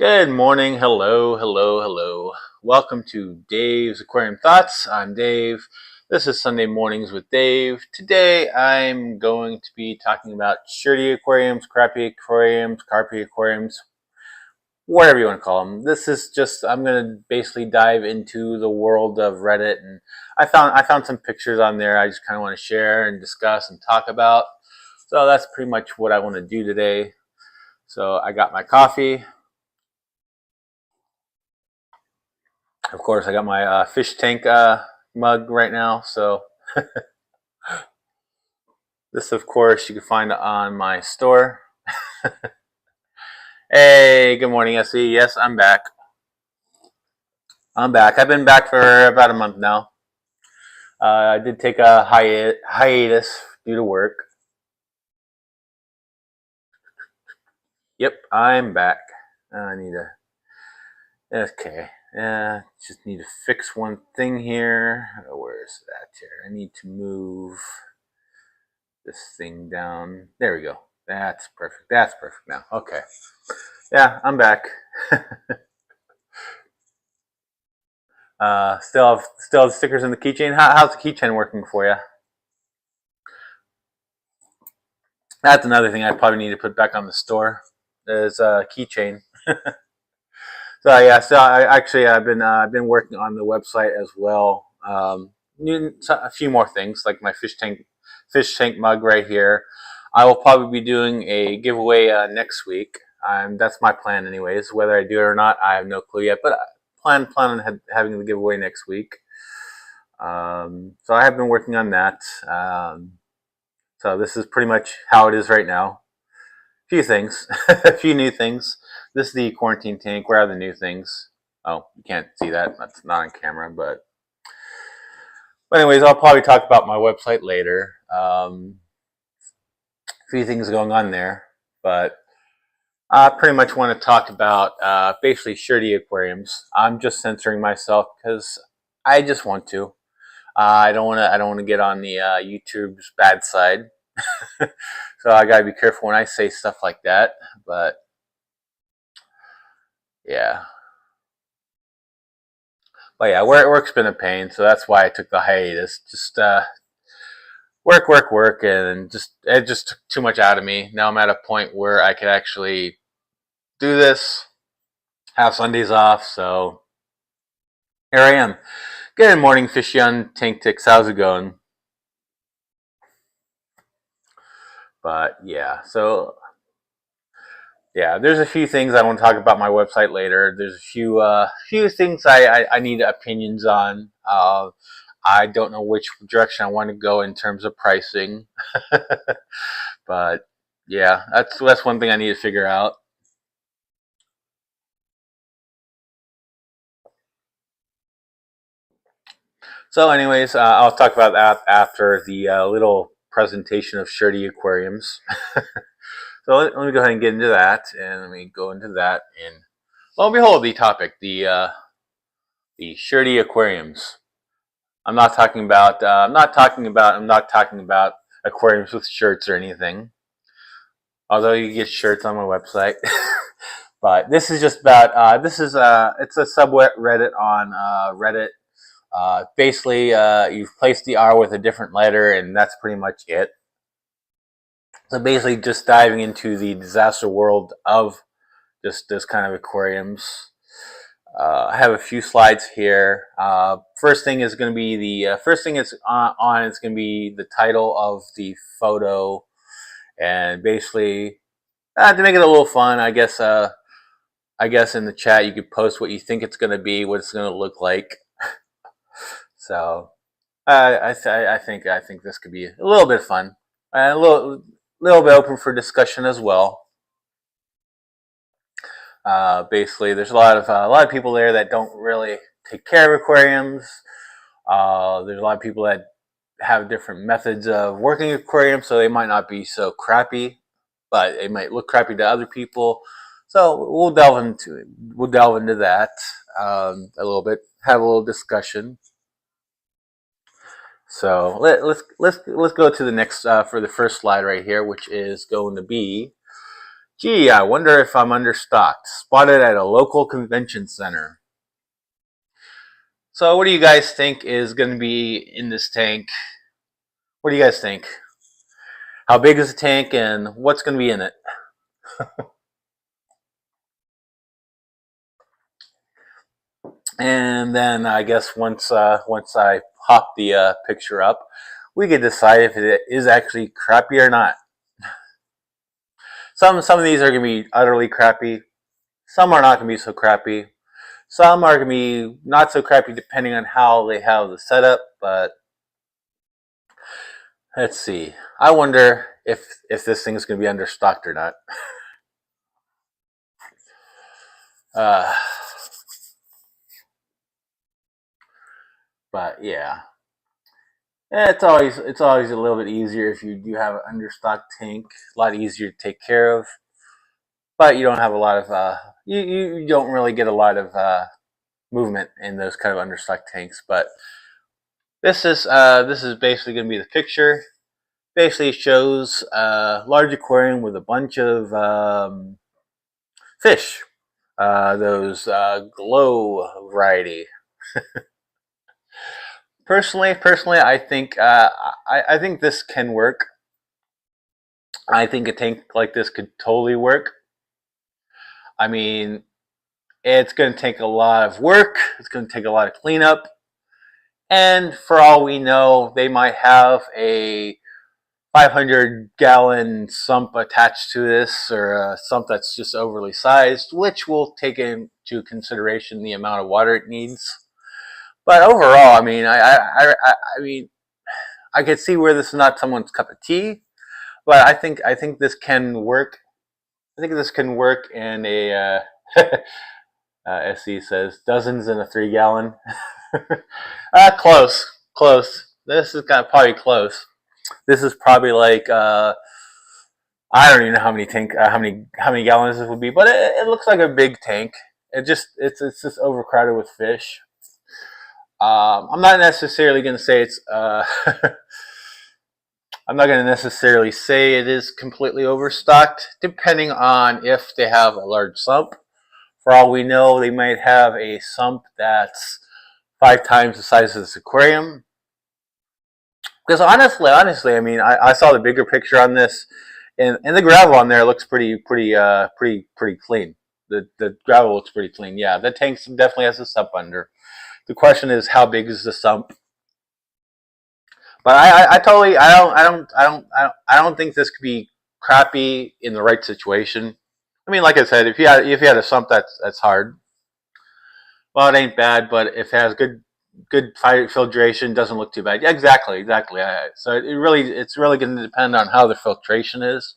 Good morning. Hello, hello, hello. Welcome to Dave's Aquarium Thoughts. I'm Dave. This is Sunday Mornings with Dave. Today I'm going to be talking about shirty aquariums, crappy aquariums, carpy aquariums, whatever you want to call them. This is just, I'm going to basically dive into the world of Reddit, and I found some pictures on there I just kind of want to share and discuss and talk about. So that's pretty much what I want to do today. So I got my coffee. Of course, I got my fish tank mug right now. So this, of course, you can find on my store. Hey, good morning, SE. Yes, I'm back. I've been back for about a month now. I did take a hiatus due to work. Yep, I'm back. I need to. Okay. Just need to fix one thing here. Where's that here? I need to move this thing down. There we go. That's perfect. That's perfect now. Okay. Yeah, I'm back. Still have stickers in the keychain. How's the keychain working for you? That's another thing I probably need to put back on the store. Is a keychain. So yeah, I've been working on the website as well. A few more things like my fish tank mug right here. I will probably be doing a giveaway next week. That's my plan, anyways. Whether I do it or not, I have no clue yet. But I plan on having the giveaway next week. So I have been working on that. So this is pretty much how it is right now. A few things, a few new things. This is the quarantine tank. Where are the new things? Oh, you can't see that. That's not on camera, but anyways, I'll probably talk about my website later. A few things going on there, but I pretty much want to talk about basically shirty aquariums. I'm just censoring myself because I just want to. I don't want to get on the YouTube's bad side. So I gotta be careful when I say stuff like that. But yeah. But yeah, work's been a pain, so that's why I took the hiatus. Just work, and it just took too much out of me. Now I'm at a point where I could actually do this, have Sundays off. So here I am. Good morning, Fishy on Tank Ticks. How's it going? But yeah, so yeah, there's a few things I want to talk about my website later. There's a few things I need opinions on. I don't know which direction I want to go in terms of pricing, but yeah, that's one thing I need to figure out. So, anyways, I'll talk about that after the little presentation of shirty aquariums. So let me go ahead and get into that, and let me go into that. And lo and behold, the topic, the shirty aquariums. I'm not talking about. I'm not talking about aquariums with shirts or anything. Although you get shirts on my website, but this is just about. It's a subreddit on Reddit. Basically, you've placed the R with a different letter, and that's pretty much it. So basically, just diving into the disaster world of just this kind of aquariums. I have a few slides here. First thing is going to be the first thing it's on. It's going to be the title of the photo, and basically to make it a little fun, I guess. I guess in the chat you could post what you think it's going to be, what it's going to look like. So I think this could be a little bit of fun and a little bit open for discussion as well. Basically, there's a lot of people there that don't really take care of aquariums. There's a lot of people that have different methods of working aquariums, so they might not be so crappy, but it might look crappy to other people. So we'll delve into that a little bit, have a little discussion. So let's go to the next for the first slide right here, which is going to be Gee, I wonder if I'm understocked. Spotted at a local convention center. So what do you guys think is going to be in this tank? What do you guys think? How big is the tank and what's going to be in it? And then I guess once I pop the picture up, we can decide if it is actually crappy or not. Some of these are going to be utterly crappy. Some are not going to be so crappy. Some are going to be not so crappy depending on how they have the setup. But let's see. I wonder if this thing is going to be understocked or not. But yeah, it's always a little bit easier if you do have an understocked tank. A lot easier to take care of, but you don't have a lot of you don't really get a lot of movement in those kind of understocked tanks. But this is basically going to be the picture. Basically shows a large aquarium with a bunch of fish. Those glow variety. Personally, I think I think this can work. I think a tank like this could totally work. I mean, it's going to take a lot of work. It's going to take a lot of cleanup. And for all we know, they might have a 500-gallon sump attached to this, or a sump that's just overly sized, which will take into consideration the amount of water it needs. But overall, I mean, I mean, I could see where this is not someone's cup of tea, but I think this can work. I think this can work in a. SC says dozens in a 3-gallon. Close. This is probably close. This is probably like I don't even know how many gallons this would be, but it looks like a big tank. It's just overcrowded with fish. I'm not necessarily going to say it's. I'm not going to necessarily say it is completely overstocked, depending on if they have a large sump. For all we know, they might have a sump that's 5 times the size of this aquarium. Because honestly, I mean, I saw the bigger picture on this, and the gravel on there looks pretty clean. The gravel looks pretty clean. Yeah, the tank definitely has a sump under. The question is, how big is the sump? But I don't think this could be crappy in the right situation. I mean, like I said, if you had a sump that's hard, well, it ain't bad. But if it has good filtration, doesn't look too bad. Yeah, exactly. So it's really going to depend on how the filtration is.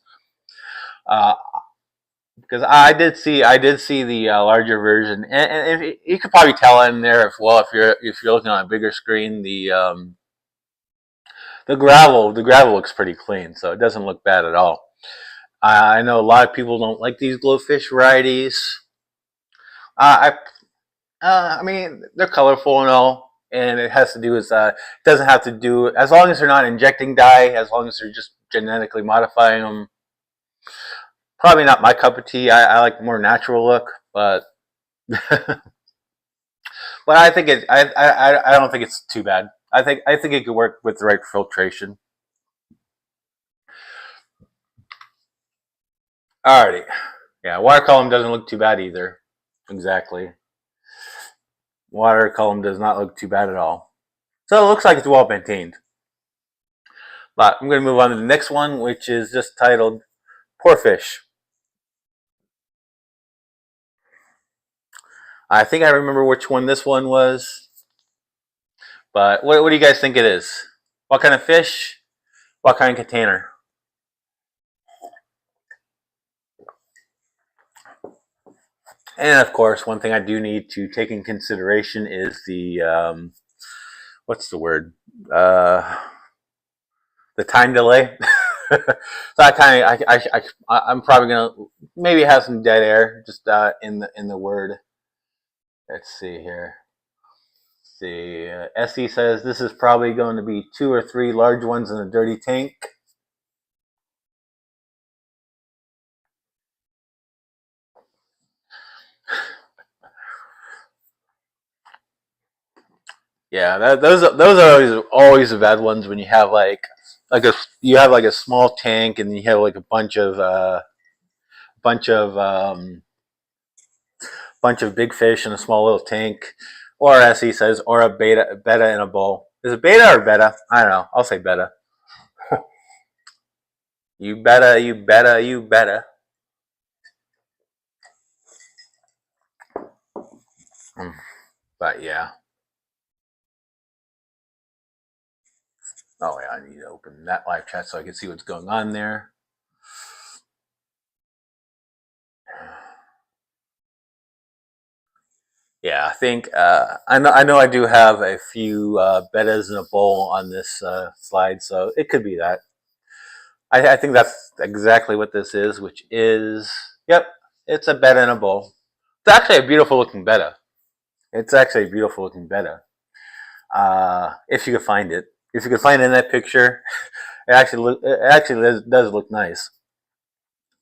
Because I did see the larger version, and if you could probably tell in there if you're looking on a bigger screen, the gravel looks pretty clean, so it doesn't look bad at all. I know a lot of people don't like these glowfish varieties. I mean, they're colorful and all, and it has to do with it doesn't have to do, as long as they're not injecting dye, as long as they're just genetically modifying them. Probably not my cup of tea. I like more natural look, but but I think I don't think it's too bad. I think it could work with the right filtration. Alrighty. Yeah, water column doesn't look too bad either. Exactly. Water column does not look too bad at all. So it looks like it's well maintained. But I'm going to move on to the next one, which is just titled Poor Fish. I think I remember which one this one was. But what do you guys think it is? What kind of fish? What kind of container? And of course, one thing I do need to take in consideration is the what's the word? The time delay. So I'm probably gonna maybe have some dead air just in the word. Let's see here. See, SE says this is probably going to be 2 or 3 large ones in a dirty tank. Yeah, those are always the bad ones when you have like a small tank and you have like a bunch of bunch of big fish in a small little tank, or as he says, or a betta in a bowl. Is it beta or betta? I don't know. I'll say betta. You betta, you betta, you betta. But yeah. Oh yeah, I need to open that live chat so I can see what's going on there. Yeah, I think I know I do have a few bettas in a bowl on this slide, so it could be that. I think that's exactly what this is, which is, yep, it's a betta in a bowl. It's actually a beautiful looking betta. It's actually a beautiful looking betta. If you could find it, if you could find it in that picture, it actually does look nice.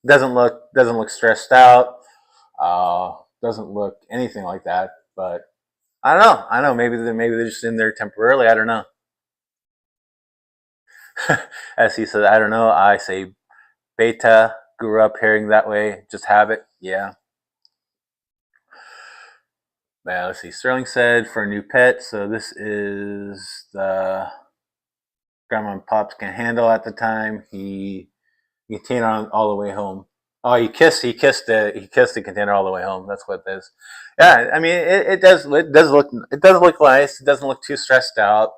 Doesn't look stressed out. Doesn't look anything like that. But I don't know. I don't know. Maybe they're just in there temporarily. I don't know. As he said, I don't know. I say Betta, grew up hearing that way. Just have it. Yeah. Let's see. Sterling said for a new pet. So this is the grandma and pops can handle at the time. He container on all the way home. Oh, he kissed the container all the way home. That's what it is. Yeah, I mean it does look nice. It doesn't look too stressed out.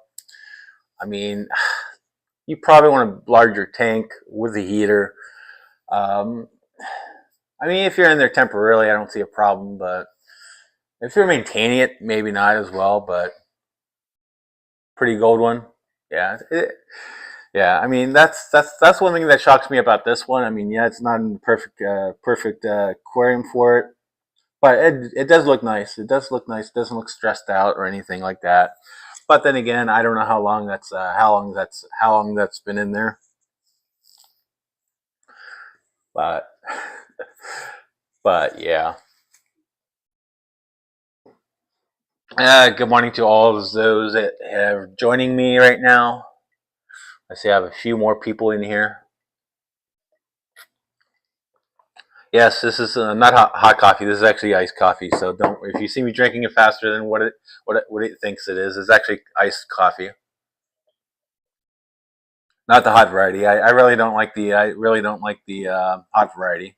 I mean, you probably want to larger tank with the heater. Um, I mean, if you're in there temporarily, I don't see a problem. But if you're maintaining it, maybe not as well. But pretty gold one, yeah. Yeah, I mean that's one thing that shocks me about this one. I mean, yeah, it's not in the perfect aquarium for it, but it does look nice. It does look nice. It doesn't look stressed out or anything like that. But then again, I don't know how long that's been in there. But but yeah. Good morning to all of those that are joining me right now. I see I have a few more people in here. Yes, this is not hot coffee. This is actually iced coffee. So don't, if you see me drinking it faster than what it thinks it is, it's actually iced coffee. Not the hot variety. I really don't like the hot variety.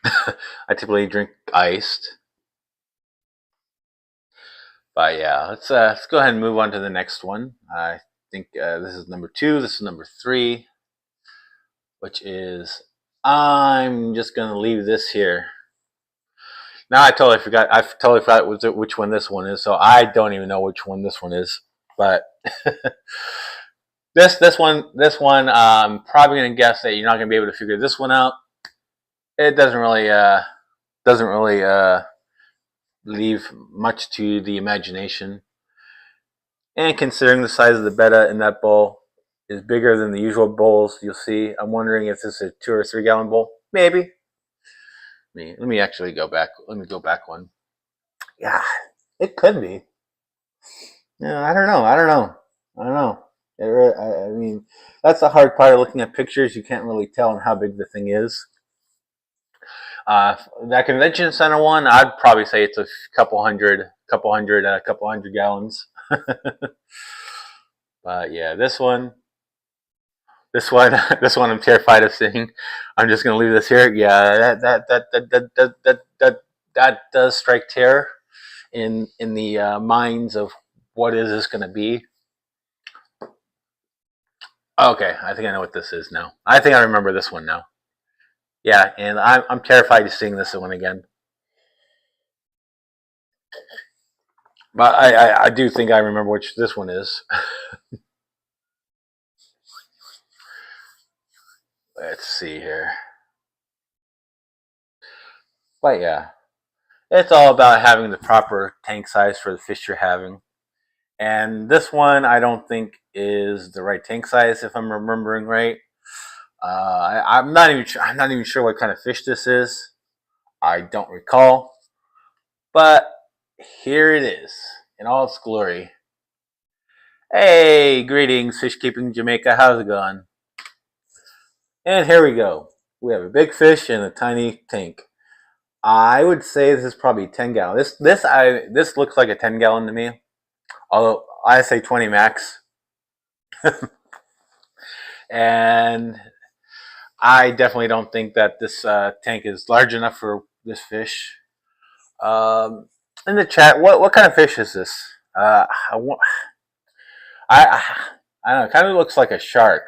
I typically drink iced. But yeah, let's go ahead and move on to the next one. I think this is number 2. This is number 3, which is, I'm just gonna leave this here. Now I totally forgot. I totally forgot which one this one is. So I don't even know which one this one is. But this one, I'm probably gonna guess that you're not gonna be able to figure this one out. It doesn't really leave much to the imagination. And considering the size of the betta in that bowl is bigger than the usual bowls you'll see, I'm wondering if this is a 2 or 3 gallon bowl. Maybe. Let me actually go back. Let me go back one. Yeah, it could be. Yeah, I don't know. I don't know. I don't know. I mean, that's the hard part of looking at pictures. You can't really tell how big the thing is. That convention center one, I'd probably say it's a couple hundred gallons. But yeah, this one, this one, I'm terrified of seeing. I'm just gonna leave this here. Yeah, that does strike terror in the minds of what is this gonna be. Okay, I think I know what this is now. I think I remember this one now. Yeah, and I'm terrified of seeing this one again. But I do think I remember which this one is. Let's see here. But yeah, it's all about having the proper tank size for the fish you're having. And this one, I don't think is the right tank size, if I'm remembering right. I'm not even sure. I'm not even sure what kind of fish this is. I don't recall. But here it is. in all its glory. Hey, greetings, Fishkeeping Jamaica. How's it going? And here we go. We have a big fish in a tiny tank. I would say this is probably 10 gallon. This looks like a 10 gallon to me. Although I say 20 max. And I definitely don't think that this tank is large enough for this fish. In the chat, what kind of fish is this? I don't know. It kind of looks like a shark,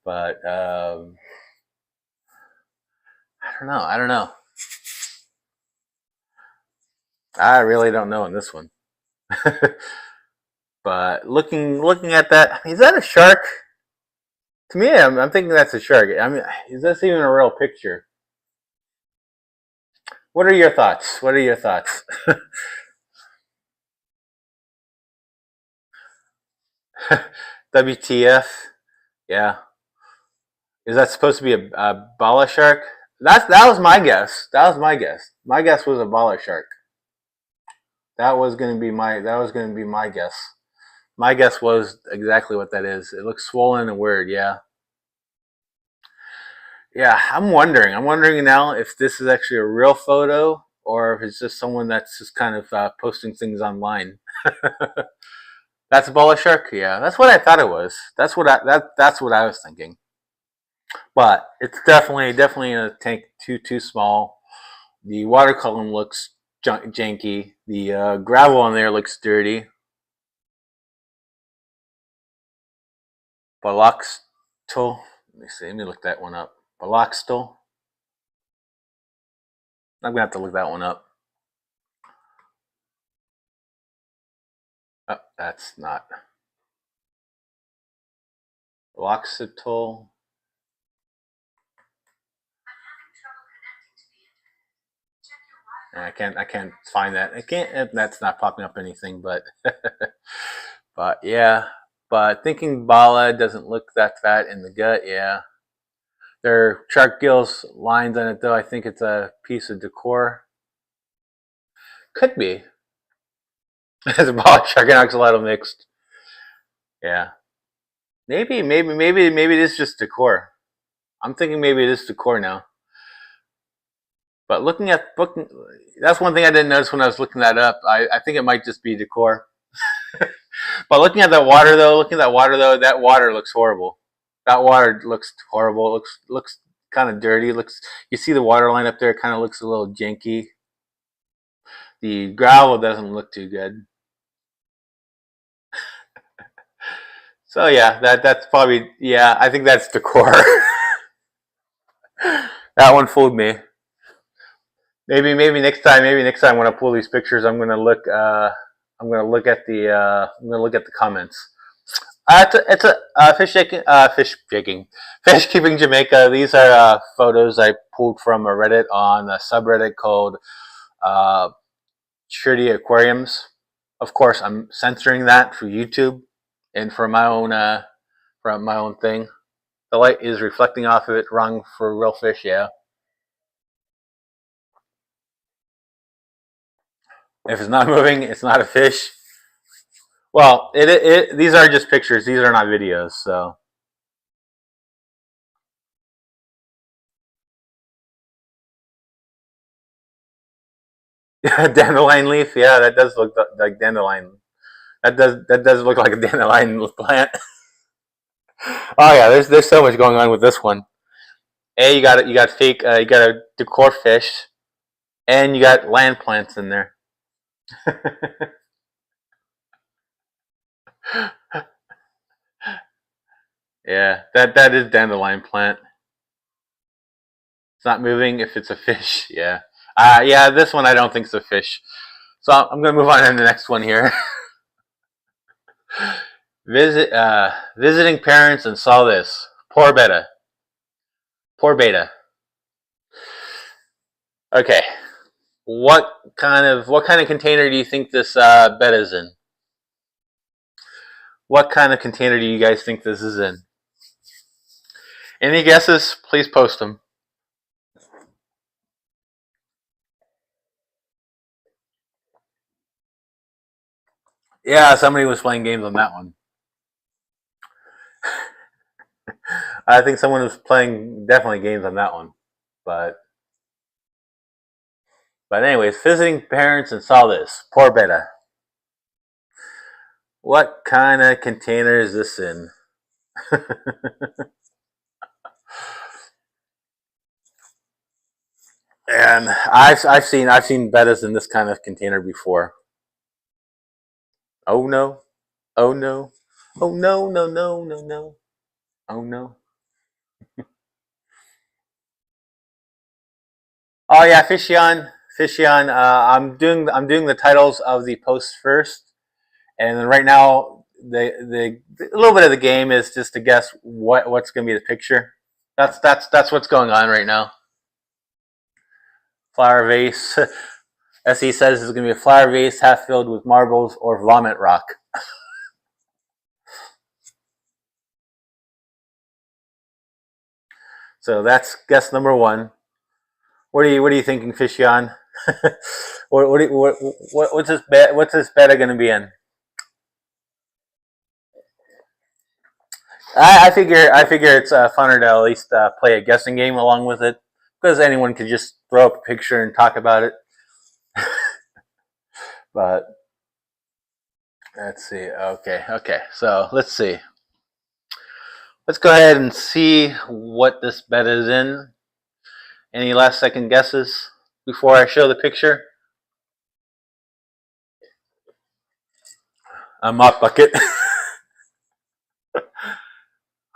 but I don't know. I don't know. I really don't know in this one. But looking at that, is that a shark? To me, I'm thinking that's a shark. I mean, is this even a real picture? What are your thoughts? What are your thoughts? WTF? Yeah. Is that supposed to be a bala shark? That was my guess. That was my guess. My guess was a bala shark. That was going to be my guess. My guess was exactly what that is. It looks swollen and weird. Yeah. Yeah, I'm wondering now if this is actually a real photo or if it's just someone that's just kind of posting things online. That's a bala shark. Yeah, that's what I thought it was. That's what I was thinking. But it's definitely in a tank too small. The water column looks janky. The gravel on there looks dirty. Balaxto. Let me see. Let me look that one up. Balaxto. I'm gonna have to look that one up. Oh, that's not. Balaxitol. I can't find that. I can't. That's not popping up anything, but but yeah. But thinking bala doesn't look that fat in the gut. Yeah, there are shark gills lines on it though. I think it's a piece of decor. Could be. It's a bala shark and axolotl mixed. Yeah, maybe it is just decor. I'm thinking maybe it is decor now. But that's one thing I didn't notice when I was looking that up. I think it might just be decor. But looking at that water though, that water looks horrible. That water looks horrible. It looks kind of dirty. You see the water line up there. It kind of looks a little janky. The gravel doesn't look too good. So yeah, that's probably, yeah. I think that's decor. That one fooled me. Maybe next time when I pull these pictures, I'm gonna look at the comments. It's a fish keeping Jamaica. These are photos I pulled from a Reddit on a subreddit called Shirty Aquariums. Of course, I'm censoring that for YouTube and for my own thing. The light is reflecting off of it. Wrong for real fish, yeah. If it's not moving, it's not a fish. Well, these are just pictures. These are not videos, so. Dandelion leaf, yeah, that does look like dandelion. That does look like a dandelion plant. Oh yeah, there's so much going on with this one. Hey, you got a decor fish, and you got land plants in there. Yeah, that is dandelion plant. It's not moving if it's a fish. Yeah. Yeah, this one I don't think it's a fish. So I'm gonna move on to the next one here. Visiting parents and saw this. Poor Betta. Poor Betta. Okay. What kind of container do you think this Betta's in? What kind of container do you guys think this is in? Any guesses? Please post them. Yeah, somebody was playing games on that one. I think someone was playing definitely games on that one. But anyways, visiting parents and saw this. Poor Betta. What kind of container is this in? And I've seen Bettas in this kind of container before. Oh no. Oh no. Oh no, no, no, no, no. Oh no. Oh yeah, Fishion. Fishion. I'm doing the titles of the posts first. And then right now the a little bit of the game is just to guess what's gonna be the picture. That's what's going on right now. Flower vase. As he says, it's gonna be a flower vase half filled with marbles or vomit rock. So that's guess number one. What are you thinking, Fishion? What's this beta gonna be in? I figure it's funner to at least play a guessing game along with it, because anyone could just throw up a picture and talk about it. But let's see. Okay. So let's see. Let's go ahead and see what this bed is in. Any last second guesses before I show the picture? A mop bucket.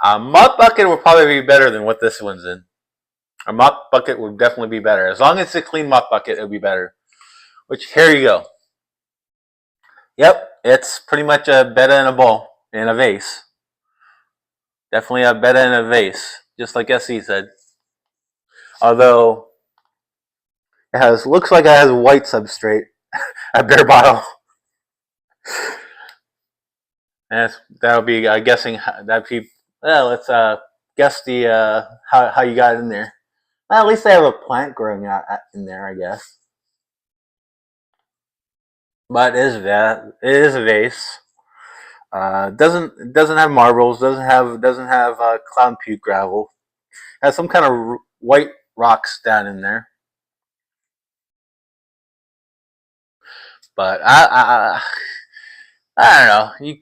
A mop bucket will probably be better than what this one's in. A mop bucket would definitely be better. As long as it's a clean mop bucket, it'll be better. Which, here you go. Yep, it's pretty much a Betta in a bowl, in a vase. Definitely a Betta in a vase, just like SE said. Although, looks like it has white substrate, a beer bottle. And that'll be, guessing, that'd be, well, let's guess the how you got it in there. Well, at least they have a plant growing out in there, I guess. But it is a vase. Doesn't have marbles. Doesn't have clown puke gravel. Has some kind of white rocks down in there. But I don't know.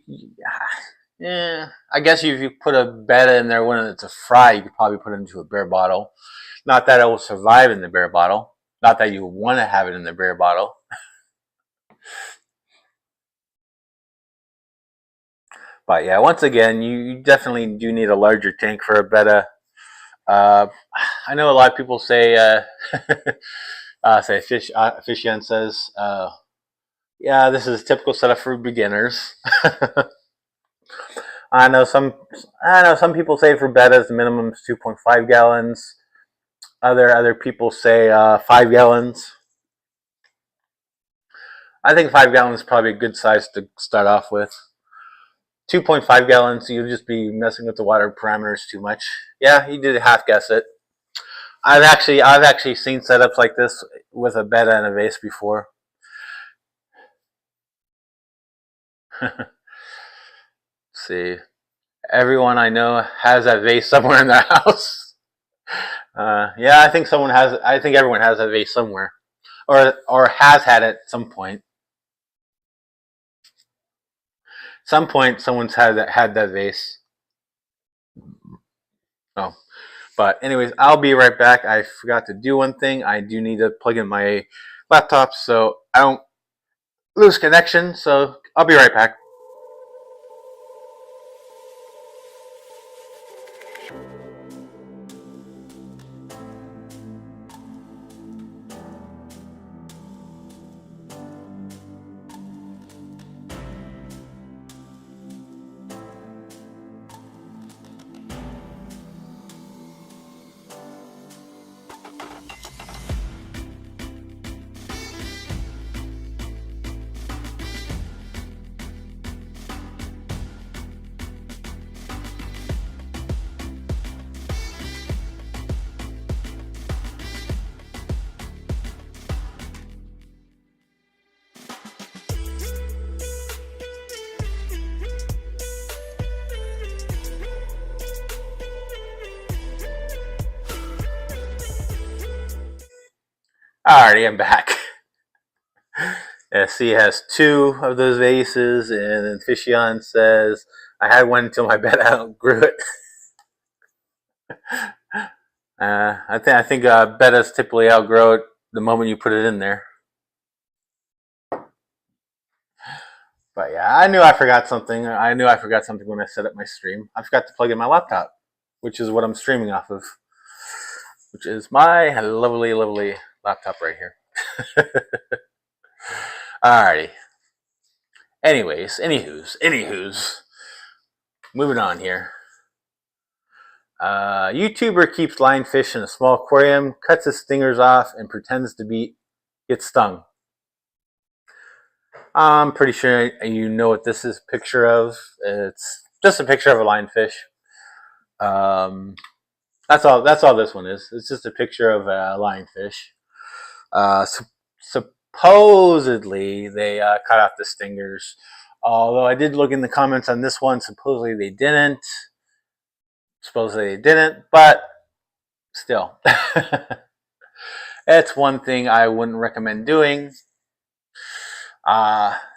Yeah, I guess if you put a Betta in there when it's a fry, you could probably put it into a beer bottle. Not that it will survive in the beer bottle. Not that you want to have it in the beer bottle. But yeah, once again, you definitely do need a larger tank for a Betta. I know a lot of people say, say Fishian says, yeah, this is a typical setup for beginners. I know some people say for Bettas the minimum is 2.5 gallons. Other people say 5 gallons. I think 5 gallons is probably a good size to start off with. 2.5 gallons, you'll just be messing with the water parameters too much. Yeah, you did half guess it. I've actually seen setups like this with a Betta and a vase before. See, everyone I know has that vase somewhere in their house. Yeah, I think everyone has that vase somewhere, or has had it at some point. Some point, someone's had that vase. Oh, but anyways, I'll be right back. I forgot to do one thing. I do need to plug in my laptop so I don't lose connection. So I'll be right back. Alrighty, I'm back. See, it has 2 of those vases, and then Fishion says, I had one until my Betta outgrew it. I think Bettas typically outgrow it the moment you put it in there. But yeah, I knew I forgot something. I knew I forgot something when I set up my stream. I forgot to plug in my laptop, which is what I'm streaming off of, which is my lovely, lovely laptop right here. Alrighty. Anywho's. Moving on here. YouTuber keeps lionfish in a small aquarium, cuts his stingers off, and pretends to get stung. I'm pretty sure you know what this is a picture of. It's just a picture of a lionfish. That's all this one is. It's just a picture of a lionfish. Supposedly, they cut off the stingers. Although I did look in the comments on this one, supposedly they didn't. But still. It's one thing I wouldn't recommend doing.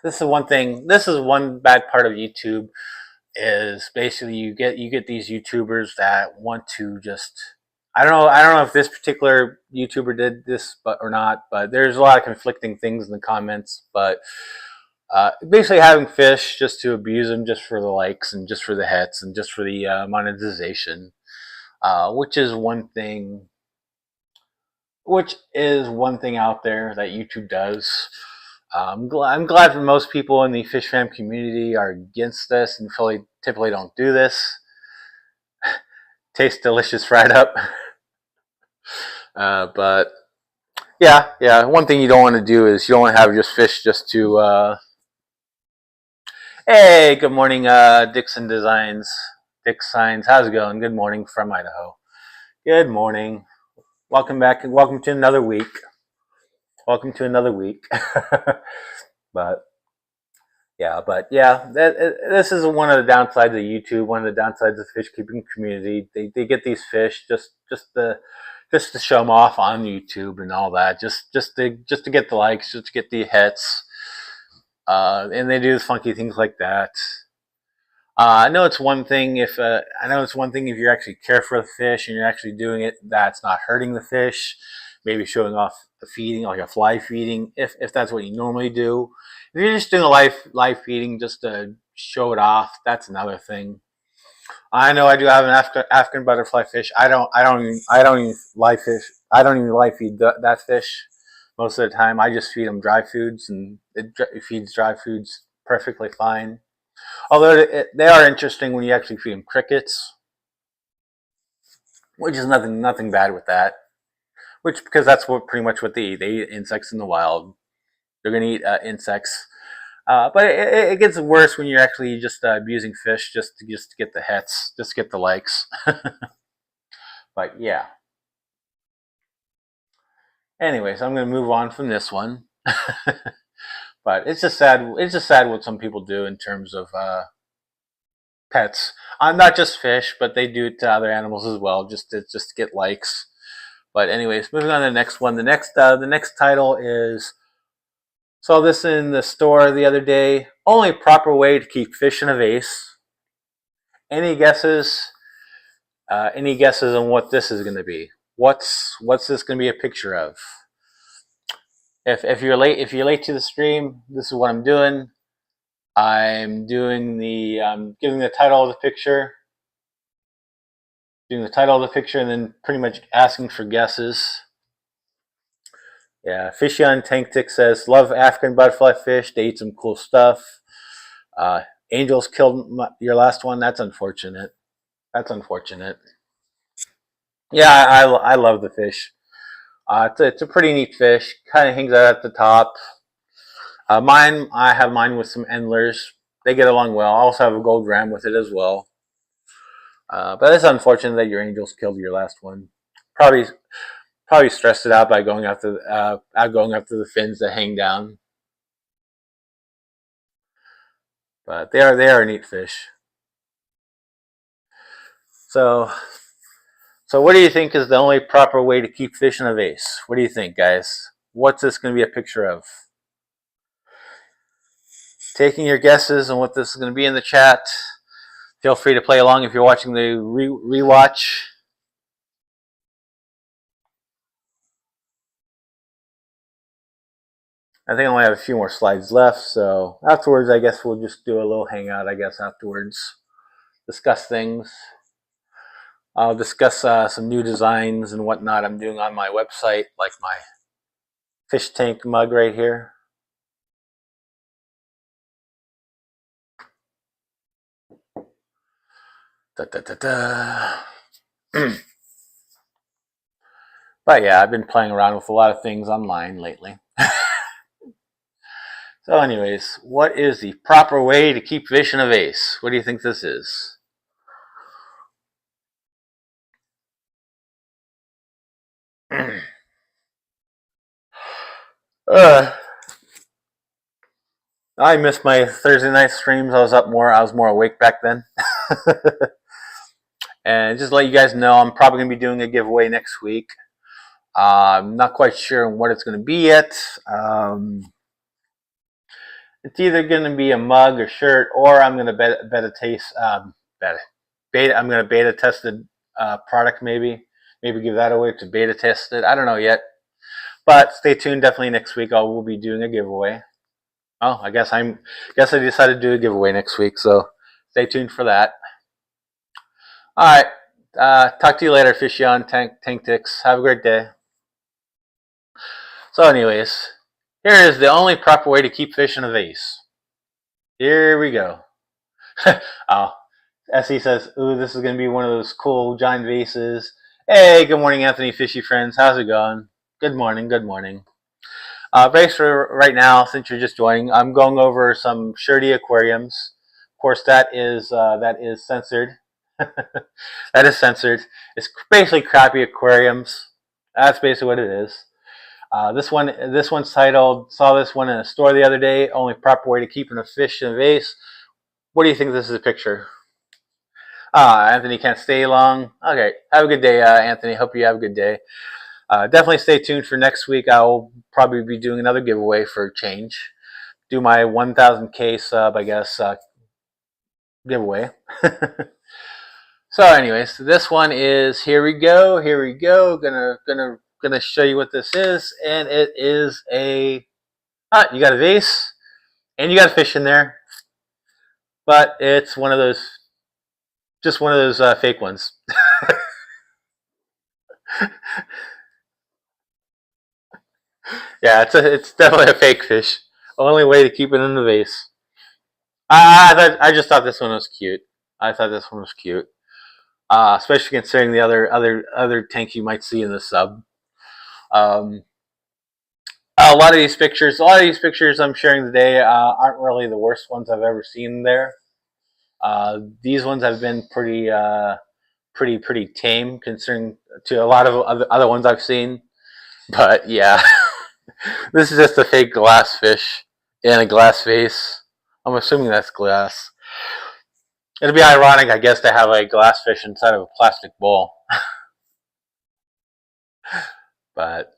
This is one thing. This is one bad part of YouTube. Is basically you get these YouTubers that want to just. I don't know if this particular YouTuber did this, or not. But there's a lot of conflicting things in the comments. But basically having fish just to abuse them, just for the likes and just for the hits and just for the monetization, which is one thing out there that YouTube does. I'm glad that most people in the fish fam community are against this and typically don't do this. Tastes delicious fried up. But yeah. One thing you don't want to do is you don't want to have just fish just to. Hey, good morning, Dixon Designs. Dick Signs, how's it going? Good morning from Idaho. Good morning. Welcome back and welcome to another week. But yeah, this is one of the downsides of YouTube. One of the downsides of the fish keeping community. They get these fish just to show them off on YouTube and all that. Just to get the likes, just to get the hits. And they do funky things like that. I know it's one thing if you're actually care for the fish and you're actually doing it that's not hurting the fish. Maybe showing off the feeding, like a fly feeding, if that's what you normally do. If you're just doing a live feeding just to show it off, that's another thing. I know I do have an African butterfly fish. I don't even live feed that fish most of the time. I just feed them dry foods, and it feeds dry foods perfectly fine. Although they are interesting when you actually feed them crickets, which is nothing bad with that. Because that's pretty much what they eat. They eat insects in the wild. They're gonna eat insects. But it gets worse when you're actually just abusing fish just to get the hits, just to get the likes. But yeah. Anyways, I'm gonna move on from this one. But it's just sad. It's just sad what some people do in terms of pets. Not just fish, but they do it to other animals as well, just to get likes. But anyways, moving on to the next one. The next title is. Saw this in the store the other day. Only proper way to keep fish in a vase. Any guesses? Any guesses on what this is going to be? What's this going to be a picture of? If you're late to the stream, this is what I'm doing. I'm doing giving the title of the picture, and then pretty much asking for guesses. Yeah, Fishy on Tank Tick says, love African butterfly fish. They eat some cool stuff. Angels killed your last one. That's unfortunate. Yeah, I love the fish. It's a pretty neat fish. Kind of hangs out at the top. I have mine with some endlers. They get along well. I also have a gold ram with it as well. But it's unfortunate that your angels killed your last one. Probably stressed it out by going after the fins that hang down. But they are a neat fish. So what do you think is the only proper way to keep fish in a vase? What do you think, guys? what's this going to be a picture of? Taking your guesses on what this is going to be in the chat. Feel free to play along if you're watching the rewatch. I think I only have a few more slides left, so afterwards I guess we'll just do a little hangout, I guess, afterwards. Discuss things. I'll discuss some new designs and whatnot I'm doing on my website, like my fish tank mug right here. Da, da, da, da. But yeah, I've been playing around with a lot of things online lately. So anyways, what is the proper way to keep fish in a vase? What do you think this is? I missed my Thursday night streams. I was more awake back then. And just to let you guys know, I'm probably going to be doing a giveaway next week. I'm not quite sure what it's going to be yet. It's either going to be a mug or shirt, or I'm going to beta tested product maybe give that away to beta test it. I don't know yet, but stay tuned. Definitely next week I will be doing a giveaway. Oh, I guess I decided to do a giveaway next week, so stay tuned for that. All right, talk to you later, Fishy on Tank Ticks. Have a great day. So anyways, here is the only proper way to keep fish in a vase. Here we go. Oh, SE says, ooh, this is going to be one of those cool giant vases. Hey, good morning, Anthony Fishy friends. How's it going? Good morning, good morning. Base for right now, since you're just joining, I'm going over some shirty aquariums. Of course, that is censored. That is censored. It's basically crappy aquariums. That's basically what it is. This one's titled, saw this one in a store the other day, only proper way to keeping a fish in a vase. What do you think this is a picture? Anthony can't stay long. Okay, have a good day, Anthony. Hope you have a good day. Definitely stay tuned for next week. I'll probably be doing another giveaway for a change. Do my 1,000K sub, I guess, giveaway. So anyways, this one is, here we go. Gonna show you what this is, and it is a, you got a vase, and you got a fish in there, but it's one of those, just one of those fake ones. Yeah, it's definitely a fake fish. Only way to keep it in the vase. I just thought this one was cute. Especially considering the other tank you might see in the sub. A lot of these pictures I'm sharing today aren't really the worst ones I've ever seen there. These ones have been pretty tame considering to a lot of other ones I've seen. But yeah, this is just a fake glass fish in a glass vase. I'm assuming that's glass. It'd be ironic, I guess, to have a glass fish inside of a plastic bowl. But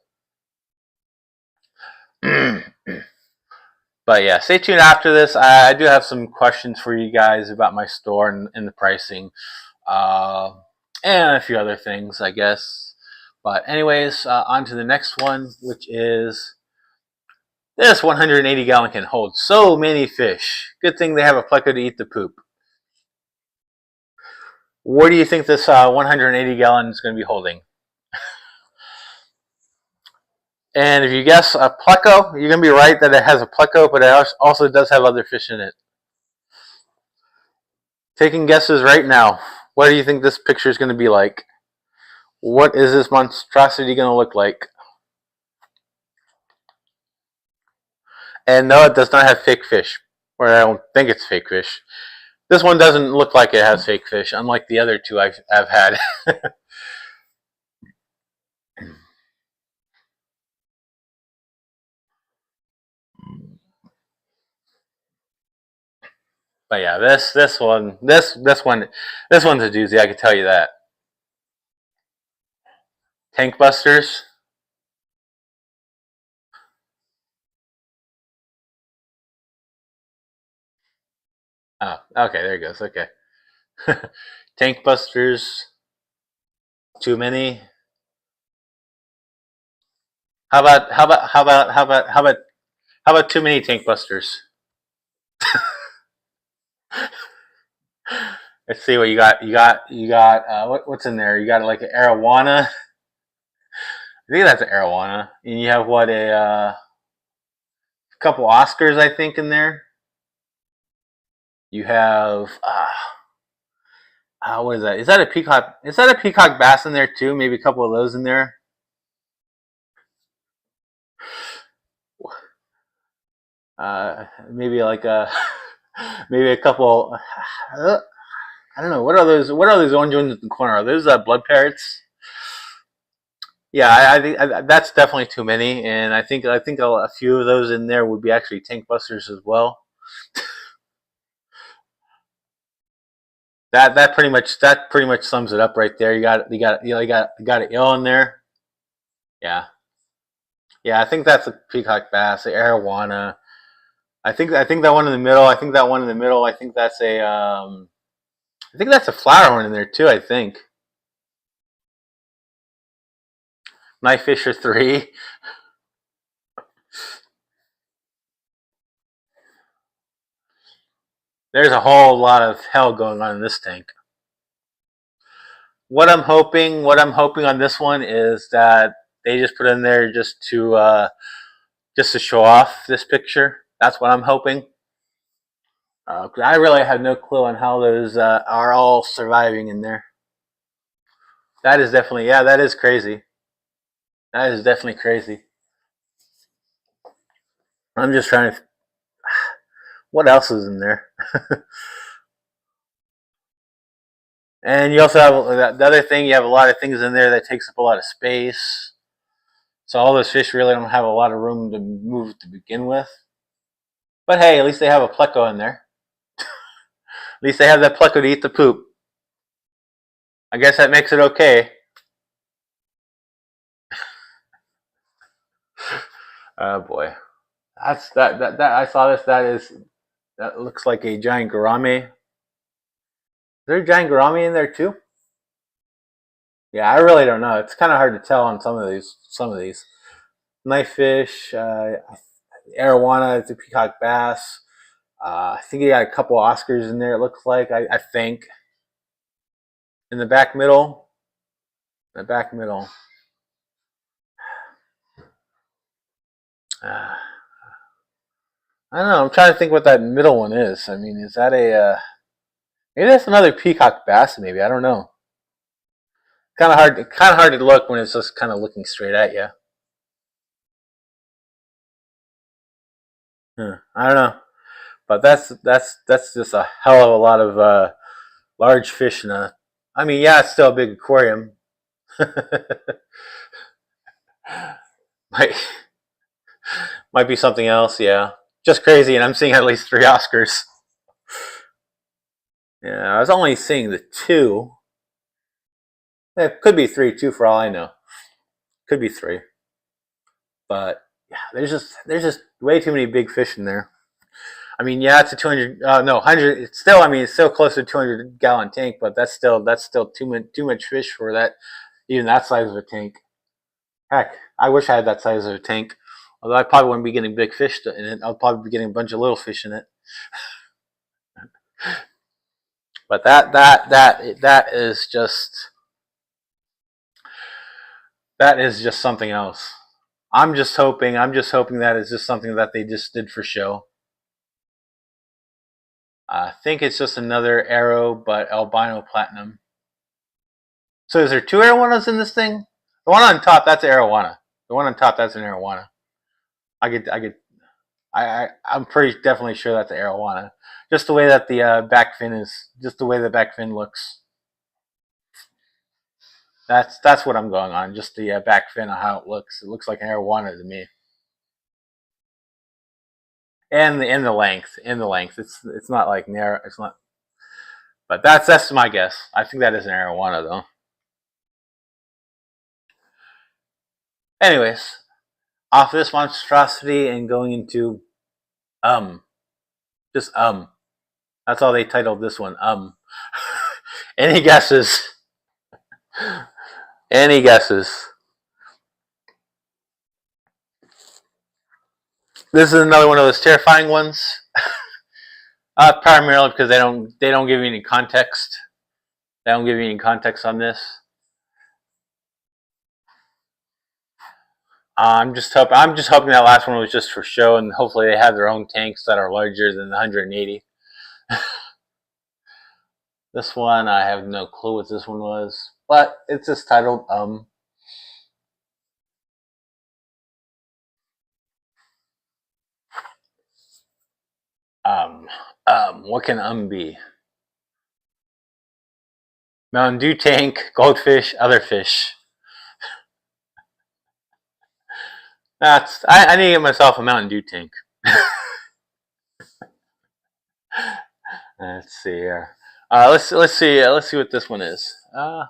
but yeah, stay tuned after this. I do have some questions for you guys about my store and the pricing, and a few other things, I guess. But anyways, on to the next one, which is this 180 gallon can hold so many fish. Good thing they have a pleco to eat the poop. What do you think this 180 gallon is going to be holding? And if you guess a pleco, you're going to be right that it has a pleco, but it also does have other fish in it. Taking guesses right now. What do you think this picture is going to be like? What is this monstrosity going to look like? And no, it does not have fake fish. Or I don't think it's fake fish. This one doesn't look like it has fake fish, unlike the other two I've had. But yeah, this one's a doozy. I can tell you that. Tank Busters. Oh, okay, there it goes. Okay. Tank busters, too many. How about too many tank busters? Let's see what you got. What's in there? You got like an arowana. I think that's an arowana. And you have what a couple Oscars, I think, in there. You have what is that? Is that a peacock? Is that a peacock bass in there too? Maybe a couple of those in there. Maybe like a maybe a couple. I don't know. What are those? What are those orange ones in the corner? Are those blood parrots? Yeah, I think that's definitely too many, and I think a few of those in there would be actually tank busters as well. That pretty much sums it up right there. You got an eel in there. Yeah, yeah. I think that's a peacock bass, the arowana. I think that one in the middle. I think that one in the middle. I think that's a flower horn in there too. I think knife fisher 3. There's a whole lot of hell going on in this tank. What I'm hoping on this one is that they just put in there just to show off this picture. That's what I'm hoping. I really have no clue on how those are all surviving in there. That is definitely, yeah, that is crazy. That is definitely crazy. I'm just trying to. What else is in there? And you also have the other thing. You have a lot of things in there that takes up a lot of space. So all those fish really don't have a lot of room to move to begin with. But hey, at least they have a pleco in there. At least they have that pleco to eat the poop. I guess that makes it okay. Oh boy, that's that I saw this. That looks like a giant gourami. Is there a giant gourami in there too? Yeah, I really don't know. It's kind of hard to tell on some of these. Knife fish, arowana, it's a peacock bass. I think you got a couple Oscars in there. It looks like I think in the back middle. The back middle. I don't know. I'm trying to think what that middle one is. I mean, is that a maybe that's another peacock bass? Maybe I don't know. Kind of hard to look when it's just kind of looking straight at you. I don't know, but that's just a hell of a lot of large fish in a. I mean, yeah, it's still a big aquarium. might might be something else. Yeah, just crazy, and I'm seeing at least 3 Oscars. Yeah, I was only seeing the 2. It could be 3 too, for all I know. Could be 3, but yeah, there's just way too many big fish in there. I mean, yeah, it's a 200, no, 100. It's still, I mean, it's still close to 200-gallon tank, but that's still too much fish for that, even that size of a tank. Heck, I wish I had that size of a tank. Although I probably wouldn't be getting big fish in it. I'll probably be getting a bunch of little fish in it. But that is just something else. I'm just hoping that is just something that they just did for show. I think it's just another arrow, but albino platinum. So is there 2 arowanas in this thing? The one on top, that's an arowana. The one on top, that's an arowana. I'm pretty definitely sure that's an arowana. Just the way that the back fin is, just the way the back fin looks. That's what I'm going on. Just the back fin on how it looks. It looks like an arowana to me. And the length, it's not like narrow. It's not. But that's my guess. I think that is an arowana though. Anyways, off this monstrosity and going into um, just That's all they titled this one. Any guesses? Any guesses? This is another one of those terrifying ones. Primarily because they don't give you any context. They don't give you any context on this. I'm just hoping that last one was just for show, and hopefully they have their own tanks that are larger than the 180. This one, I have no clue what this one was, but it's just titled what can be? Mountain Dew tank, goldfish, other fish. I need to get myself a Mountain Dew tank. Let's see here. Let's see what this one is. Well,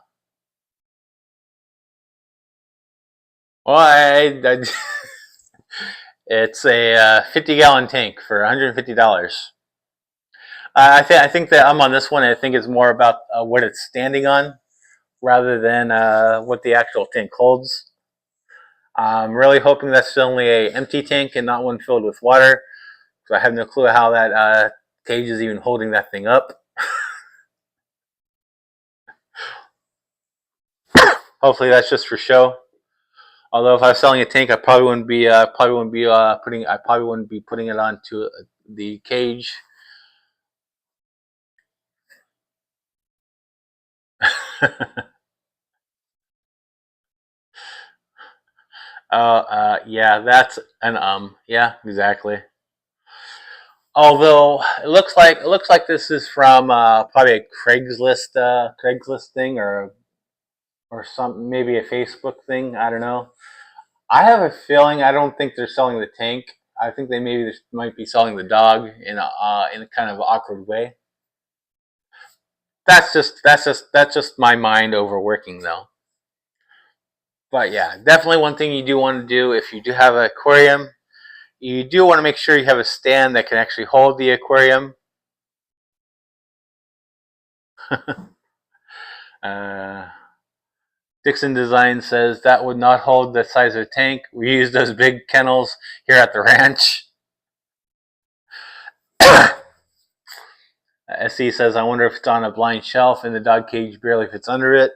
it's a 50-gallon tank for $150. I think that I'm on this one. I think it's more about what it's standing on rather than what the actual tank holds. I'm really hoping that's only a empty tank and not one filled with water. So I have no clue how that cage is even holding that thing up. Hopefully that's just for show. Although if I was selling a tank, I probably wouldn't be putting it onto the cage. Yeah, that's an yeah, exactly. Although it looks like this is from probably a Craigslist thing or some maybe a Facebook thing. I don't know. I have a feeling I don't think they're selling the tank. I think they might be selling the dog in a kind of awkward way. That's just my mind overworking though. But yeah, definitely one thing you do want to do if you do have an aquarium, you do want to make sure you have a stand that can actually hold the aquarium. Dixon Design says that would not hold the size of a tank. We use those big kennels here at the ranch. SE says, I wonder if it's on a blind shelf and the dog cage barely fits under it.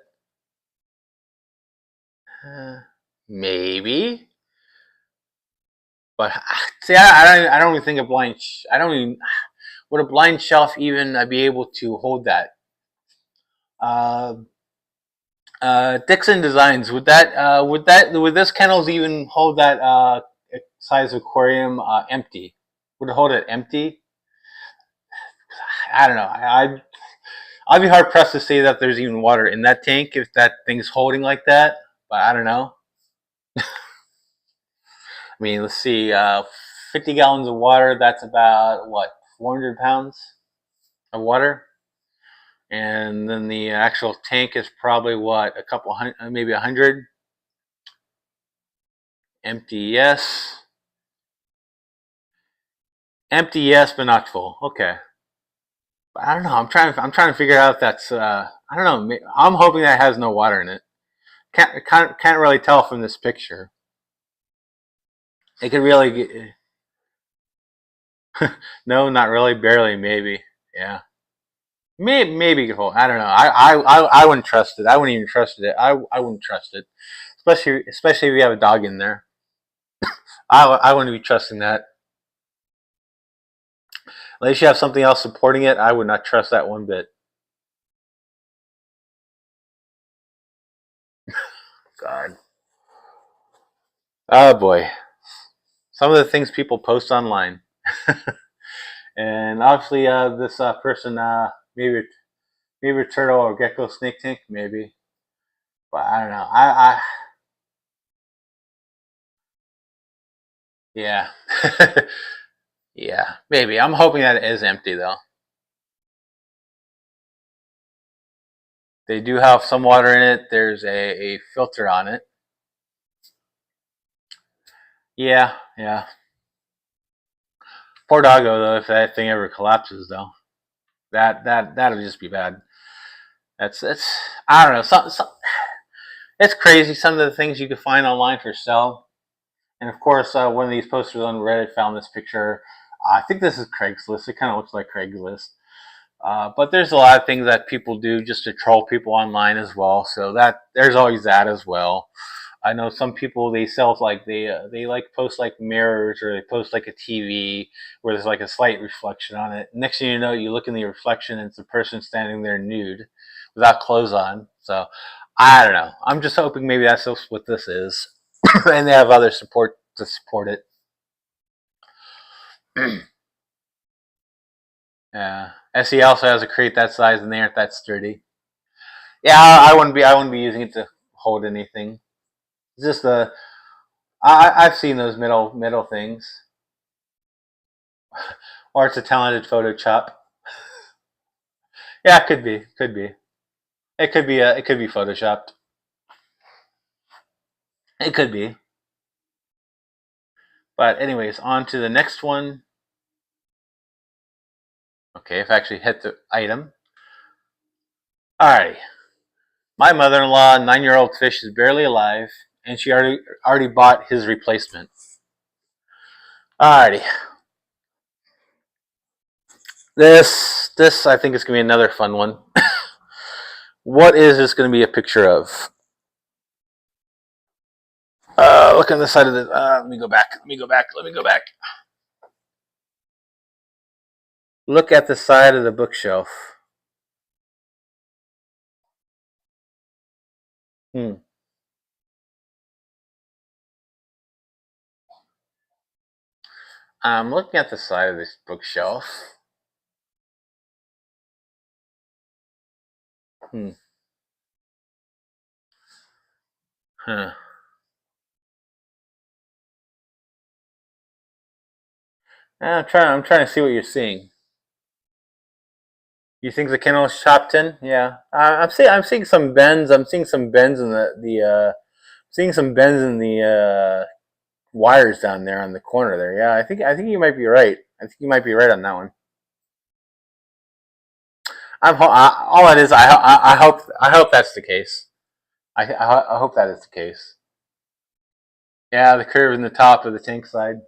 Maybe. But see, I don't even think a blind. I don't even. Would a blind shelf even be able to hold that? Dixon Designs would this kennels even hold that size aquarium empty? Would it hold it empty? I don't know. I'd be hard pressed to say that there's even water in that tank if that thing's holding like that. But I don't know. I mean, let's see. 50 gallons of water. That's about what 400 pounds of water. And then the actual tank is probably what a couple hundred, maybe 100. Empty, yes. Empty, yes, but not full. Okay. But I don't know. I'm trying to figure out if that's. I don't know. I'm hoping that has no water in it. Can't really tell from this picture. It could really get. No, not really. Barely, maybe. Yeah. Maybe hold. I don't know. I wouldn't trust it. I wouldn't even trust it. I wouldn't trust it, especially if you have a dog in there. I wouldn't be trusting that. Unless you have something else supporting it, I would not trust that one bit. God. Oh boy. Some of the things people post online. And obviously this person maybe a turtle or gecko snake tank, maybe. But I don't know. Yeah. Yeah, maybe. I'm hoping that it is empty though. They do have some water in it. There's a filter on it. Yeah, yeah. Poor doggo though, if that thing ever collapses though. That'll just be bad. That's I don't know. It's crazy. Some of the things you can find online for sale. And of course, one of these posters on Reddit found this picture. I think this is Craigslist. It kind of looks like Craigslist. But there's a lot of things that people do just to troll people online as well. So that there's always that as well. I know some people they sell like they like post like mirrors or they post like a TV where there's like a slight reflection on it. Next thing you know, you look in the reflection and it's a person standing there nude without clothes on. So I don't know. I'm just hoping maybe that's what this is, and they have other support to support it. Yeah. SE also has a crate that size and they aren't that sturdy. Yeah, I wouldn't be using it to hold anything. It's just I've seen those middle things. Or it's a talented Photoshop. Yeah, it could be. Could be. It could be photoshopped. It could be. But anyways, on to the next one. Okay, I've actually hit the item. Alrighty. My mother-in-law, 9-year-old fish, is barely alive, and she already bought his replacement. Alrighty. This I think is gonna be another fun one. What is this gonna be a picture of? Look on the side of the. Let me go back. Let me go back. Look at the side of the bookshelf. I'm looking at the side of this bookshelf. Huh. I'm trying to see what you're seeing. You think the kennel is chopped in? Yeah. I'm seeing some bends. I'm seeing some bends in the wires down there on the corner there. Yeah, I think you might be right. I think you might be right on that one. All it is. I hope that's the case. I hope that is the case. Yeah, the curve in the top of the tank side.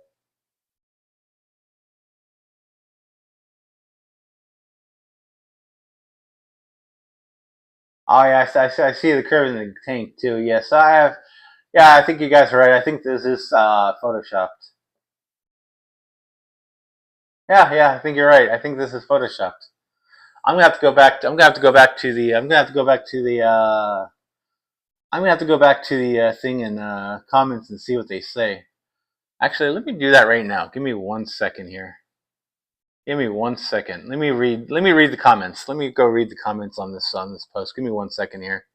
Oh yeah, I see the curve in the tank too. Yes, I have. Yeah, I think you guys are right. I think this is photoshopped. Yeah, I think you're right. I think this is photoshopped. I'm gonna have to go back. I'm gonna have to go back to the. I'm gonna have to go back to the. I'm gonna have to go back to the thing in comments and see what they say. Actually, let me do that right now. Give me 1 second here. Give me 1 second. Let me read the comments. Let me go read the comments on this post. Give me 1 second here.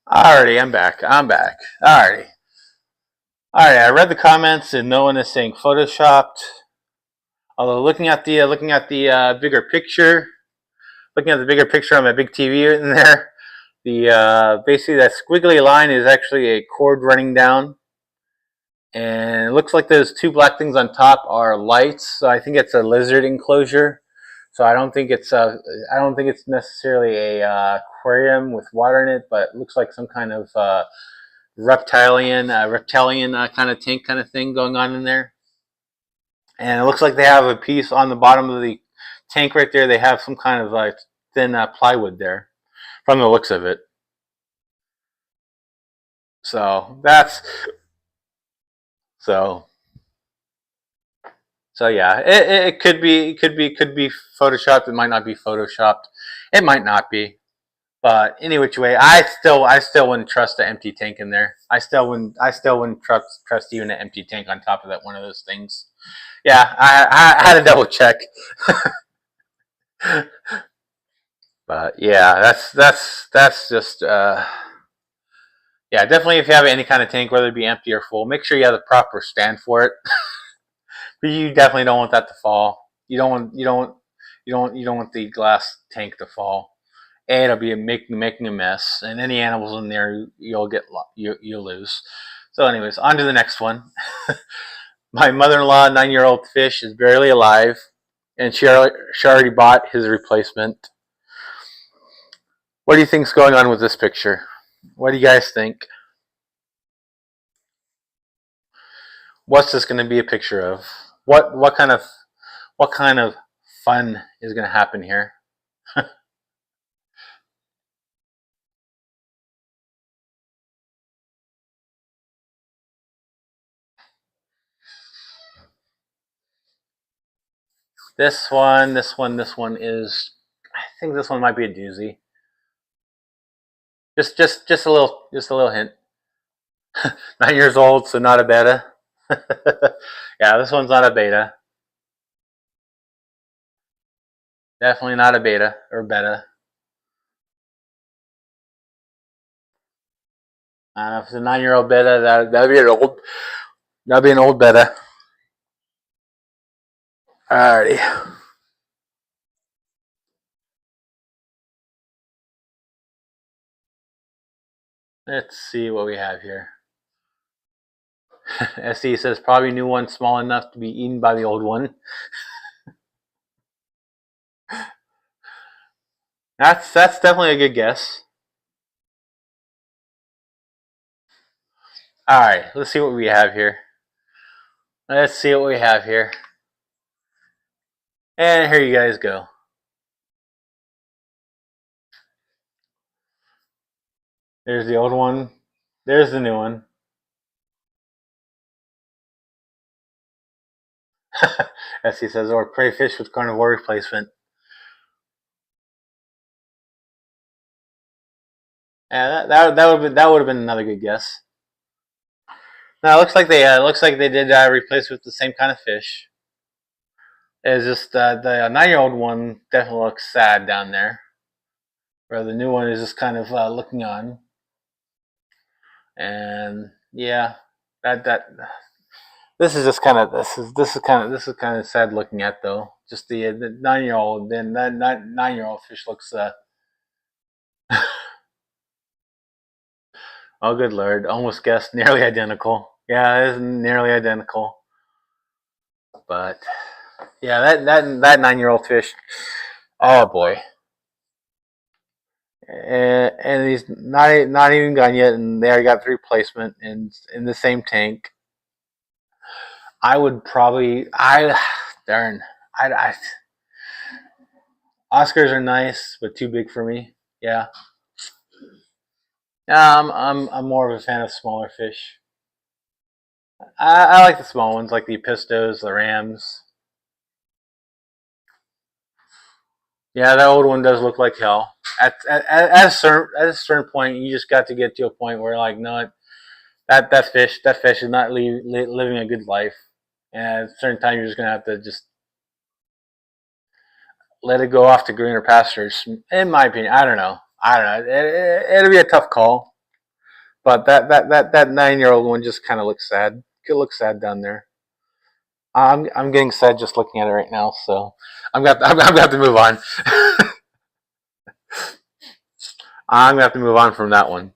Alrighty, I'm back. Alrighty. All right, I read the comments, and no one is saying photoshopped. Although looking at the bigger picture, looking at the bigger picture on my big TV in there, the basically that squiggly line is actually a cord running down, and it looks like those two black things on top are lights. So I think it's a lizard enclosure. So I don't think it's necessarily a aquarium with water in it, but it looks like some kind of reptilian kind of tank kind of thing going on in there. And it looks like they have a piece on the bottom of the tank right there. They have some kind of like thin plywood there, from the looks of it. So that's so yeah. It could be photoshopped. It might not be photoshopped. It might not be. But any which way, I still wouldn't trust an empty tank in there. I still wouldn't trust even an empty tank on top of that one of those things. Yeah, I had to double check. But yeah, that's just yeah, definitely if you have any kind of tank, whether it be empty or full, make sure you have the proper stand for it. But you definitely don't want that to fall. You don't want the glass tank to fall. A, it'll be making a mess, and any animals in there you'll lose. So anyways, on to the next one. My mother-in-law, 9-year-old fish, is barely alive, and she already bought his replacement. What do you think's going on with this picture? What do you guys think? What's this going to be a picture of? What kind of fun is going to happen here? This one is, I think this one might be a doozy. Just a little hint. 9 years old, so not a betta. Yeah, this one's not a betta. Definitely not a betta or betta. If it's a 9-year-old betta, that'd be an old betta. Alrighty. Let's see what we have here. SE says probably new one small enough to be eaten by the old one. That's definitely a good guess. Alright, let's see what we have here. And here you guys go. There's the old one. There's the new one. As he says, or prey fish with carnivore replacement. Yeah, that would have been another good guess. Now it looks like they did replace with the same kind of fish. It's just the 9-year-old one definitely looks sad down there, where the new one is just kind of looking on. And yeah, this is kind of sad looking at though. Just the 9-year-old, then that 9-year-old fish looks. Oh, good lord! Almost guessed. Nearly identical. Yeah, it is nearly identical. But yeah, that 9-year-old fish. Oh boy. And he's not even gone yet, and they already got the replacement in the same tank. I would probably darn Oscars are nice, but too big for me. Yeah. I'm more of a fan of smaller fish. I like the small ones, like the Epistos, the Rams. Yeah, that old one does look like hell. At a certain point, you just got to get to a point where, like, no, that fish is not living a good life, and at a certain time, you're just gonna have to just let it go off to greener pastures. In my opinion, I don't know. It'll be a tough call, but that 9-year-old one just kind of looks sad. look sad down there. I'm getting sad just looking at it right now, so I'm gonna have to move on. I'm gonna have to move on from that one.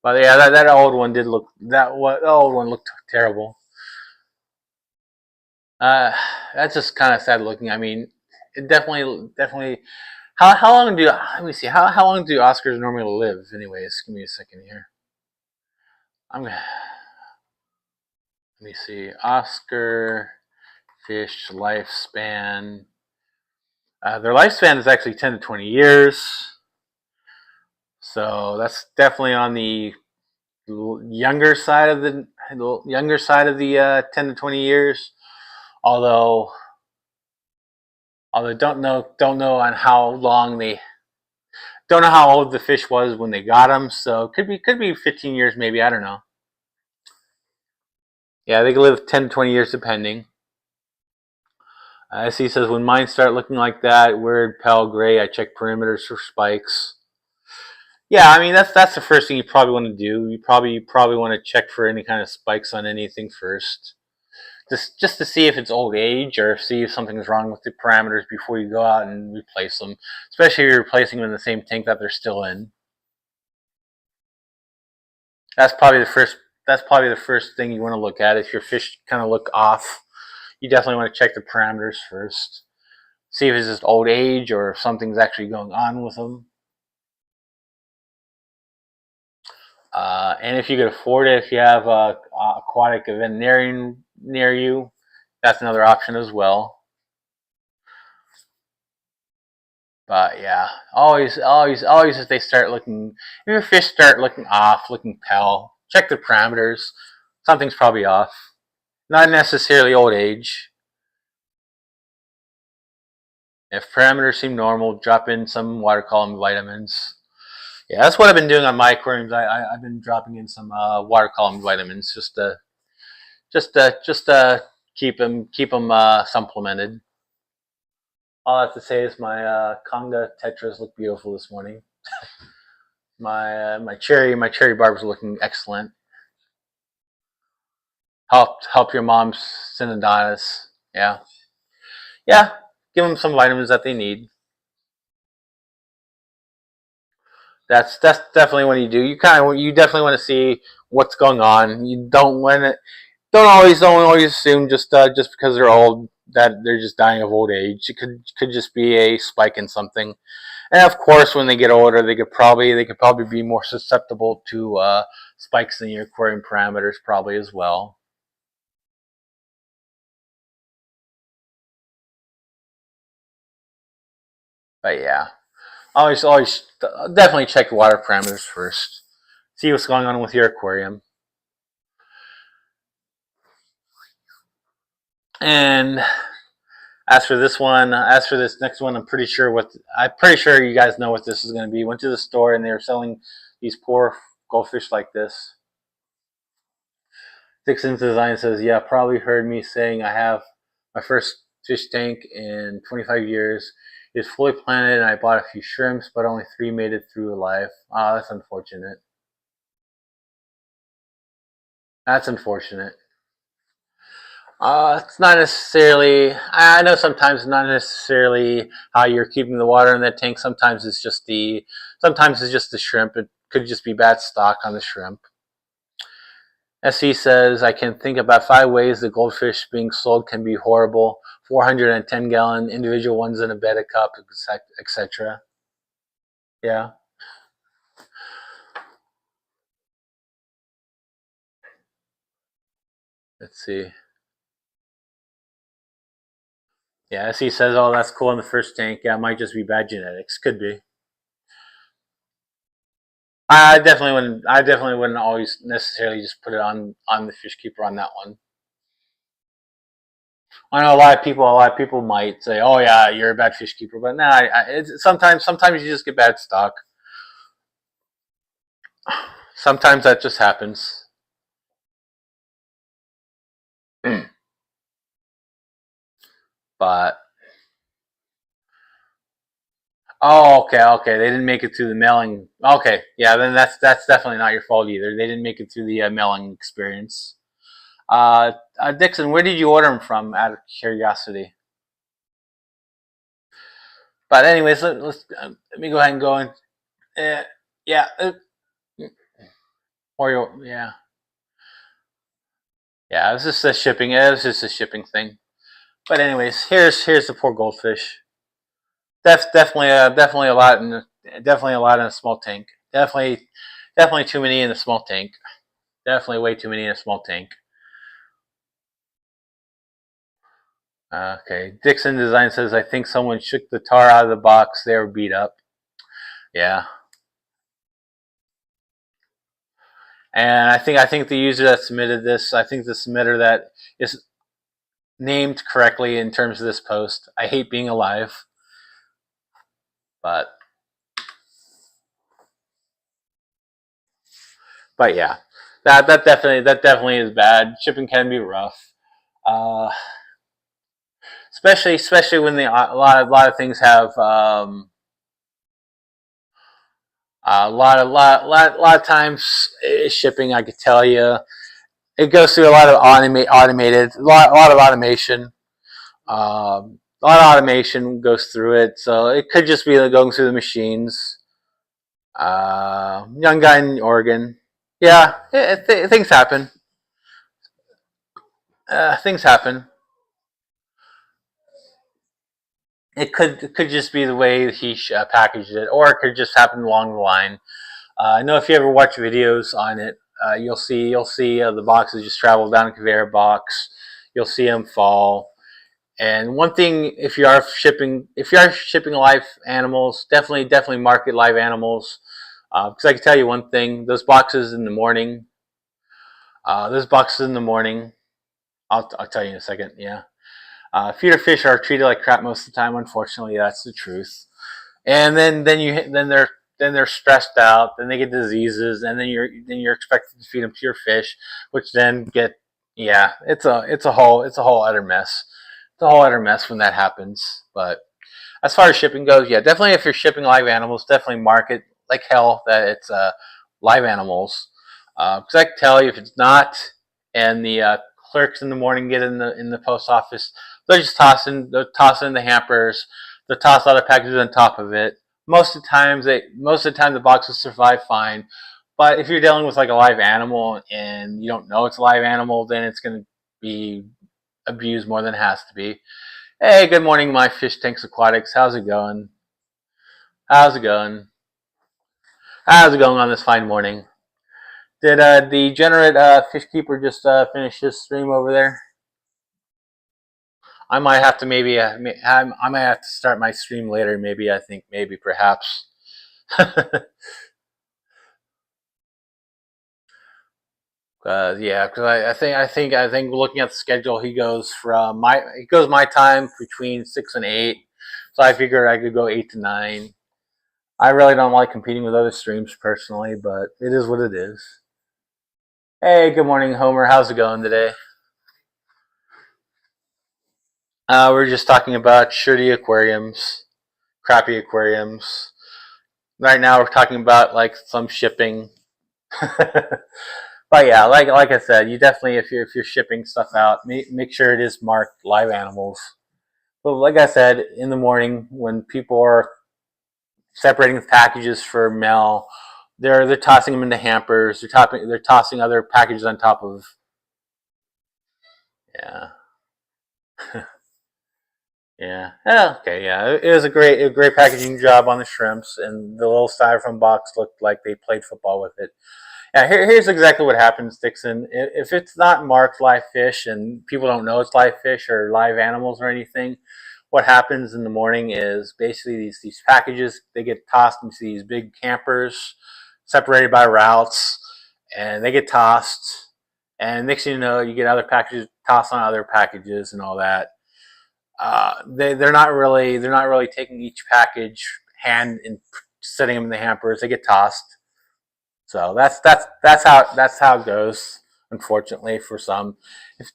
But yeah, that old one did look that old one looked terrible. That's just kind of sad looking. I mean, it definitely. How long do let me see how long do Oscars normally live? Anyways, give me a second here. Let me see Oscar fish lifespan. Their lifespan is actually 10 to 20 years, so that's definitely on the younger side of the 10 to 20 years. Although don't know on how long they don't know how old the fish was when they got them, so could be 15 years maybe, I don't know. Yeah, they could live 10 to 20 years depending. As he says, when mine start looking like that, weird pale gray, I check perimeters for spikes. Yeah, I mean that's the first thing you probably want to do. You probably want to check for any kind of spikes on anything first, just to see if it's old age or see if something's wrong with the parameters before you go out and replace them. Especially if you're replacing them in the same tank that they're still in. That's probably the first. That's probably the first thing you want to look at. If your fish kind of look off, you definitely want to check the parameters first. See if it's just old age or if something's actually going on with them. And if you could afford it, if you have a aquatic event near you, that's another option as well. But yeah, always if they start looking, if your fish start looking off, looking pale, check the parameters. Something's probably off. Not necessarily old age. If parameters seem normal, drop in some water column vitamins. Yeah, that's what I've been doing on my aquariums. I've been dropping in some water column vitamins just to keep them supplemented. All I have to say is my conga tetras look beautiful this morning. My cherry barbs are looking excellent. Help your mom's synodonis. Yeah, yeah. Give them some vitamins that they need. That's definitely what you do. You definitely want to see what's going on. You don't always assume just because they're old that they're just dying of old age. It could just be a spike in something. And of course, when they get older, they could probably be more susceptible to spikes in your aquarium parameters, probably as well. But yeah, always definitely check the water parameters first. See what's going on with your aquarium. And as for this next one, I'm pretty sure you guys know what this is going to be. Went to the store and they were selling these poor goldfish like this. 6-inch Design says, yeah, probably heard me saying I have my first fish tank in 25 years. It's fully planted and I bought a few shrimps, but only 3 made it through alive. Oh, that's unfortunate. That's unfortunate. It's not necessarily. I know sometimes not necessarily how you're keeping the water in that tank. Sometimes it's just the shrimp. It could just be bad stock on the shrimp. SC says I can think about 5 ways the goldfish being sold can be horrible. 410-gallon individual ones in a Betta cup, etc. Yeah. Let's see. Yeah, SC says, oh, that's cool in the first tank. Yeah, it might just be bad genetics. Could be. I definitely wouldn't always necessarily just put it on the fish keeper on that one. I know a lot of people might say, "Oh yeah, you're a bad fish keeper," but nah, sometimes you just get bad stock. Sometimes that just happens. But Oh, okay, okay. They didn't make it through the mailing. Okay, yeah. Then that's definitely not your fault either. They didn't make it through the mailing experience. Dixon, where did you order them from? Out of curiosity. But anyways, let me go ahead and go in. Yeah, Oreo. Yeah, yeah. It was just a shipping. It was just a shipping thing. But anyways, here's the poor goldfish. Definitely a lot in definitely a lot in a small tank. Definitely too many in a small tank. Definitely way too many in a small tank. Okay, Dixon Design says I think someone shook the tar out of the box. They were beat up. Yeah, and I think the user that submitted this, I think the submitter that is named correctly in terms of this post. I hate being alive, but yeah, that definitely is bad. Shipping can be rough, uh, especially when a lot of things have a lot of times shipping. I could tell you it goes through a lot of automated a lot of automation. A lot of automation goes through it, so it could just be going through the machines. Young guy in Oregon. Yeah, things happen. Things happen. It could just be the way he packaged it, or it could just happen along the line. I know if you ever watch videos on it, you'll see the boxes just travel down a conveyor box. You'll see them fall. And one thing, if you are shipping live animals, definitely market live animals. Because I can tell you one thing: those boxes in the morning. I'll tell you in a second. Yeah, feeder fish are treated like crap most of the time. Unfortunately, that's the truth. And then they're stressed out. Then they get diseases, and then you're expected to feed them pure fish, which then get yeah. It's a whole utter mess. It's a whole utter mess when that happens. But as far as shipping goes, yeah, definitely if you're shipping live animals, definitely market like hell that it's live animals. Because I can tell you if it's not, and the clerks in the morning get in the post office, they're tossing the hampers, they'll toss other packages on top of it. Most of the time the boxes survive fine. But if you're dealing with like a live animal and you don't know it's a live animal, then it's going to be abused more than it has to be. Hey, good morning, my fish tanks aquatics. How's it going? How's it going? How's it going on this fine morning? Did the degenerate fish keeper just finish his stream over there? I might have to maybe I might have to start my stream later. Maybe I think maybe perhaps. Yeah, because I think looking at the schedule, he goes my time between 6 and 8, so I figured I could go 8 to 9. I really don't like competing with other streams personally, but it is what it is. Hey, good morning, Homer. How's it going today? We're just talking about shitty aquariums, crappy aquariums. Right now, we're talking about like some shipping. But yeah, like I said, you definitely if you're shipping stuff out, make sure it is marked live animals. But like I said, in the morning when people are separating the packages for mail, they're tossing them into hampers. They're tossing other packages on top of. Yeah. Yeah. Yeah. Okay. Yeah. It was a great packaging job on the shrimps, and the little styrofoam box looked like they played football with it. Yeah. Here's exactly what happens, Dixon. If it's not marked live fish and people don't know it's live fish or live animals or anything, what happens in the morning is basically these packages they get tossed into these big campers, separated by routes, and they get tossed. And next thing you know, you get other packages tossed on other packages and all that. They're not really taking each package hand and setting them in the hampers. They get tossed. So that's how it goes. Unfortunately, for some,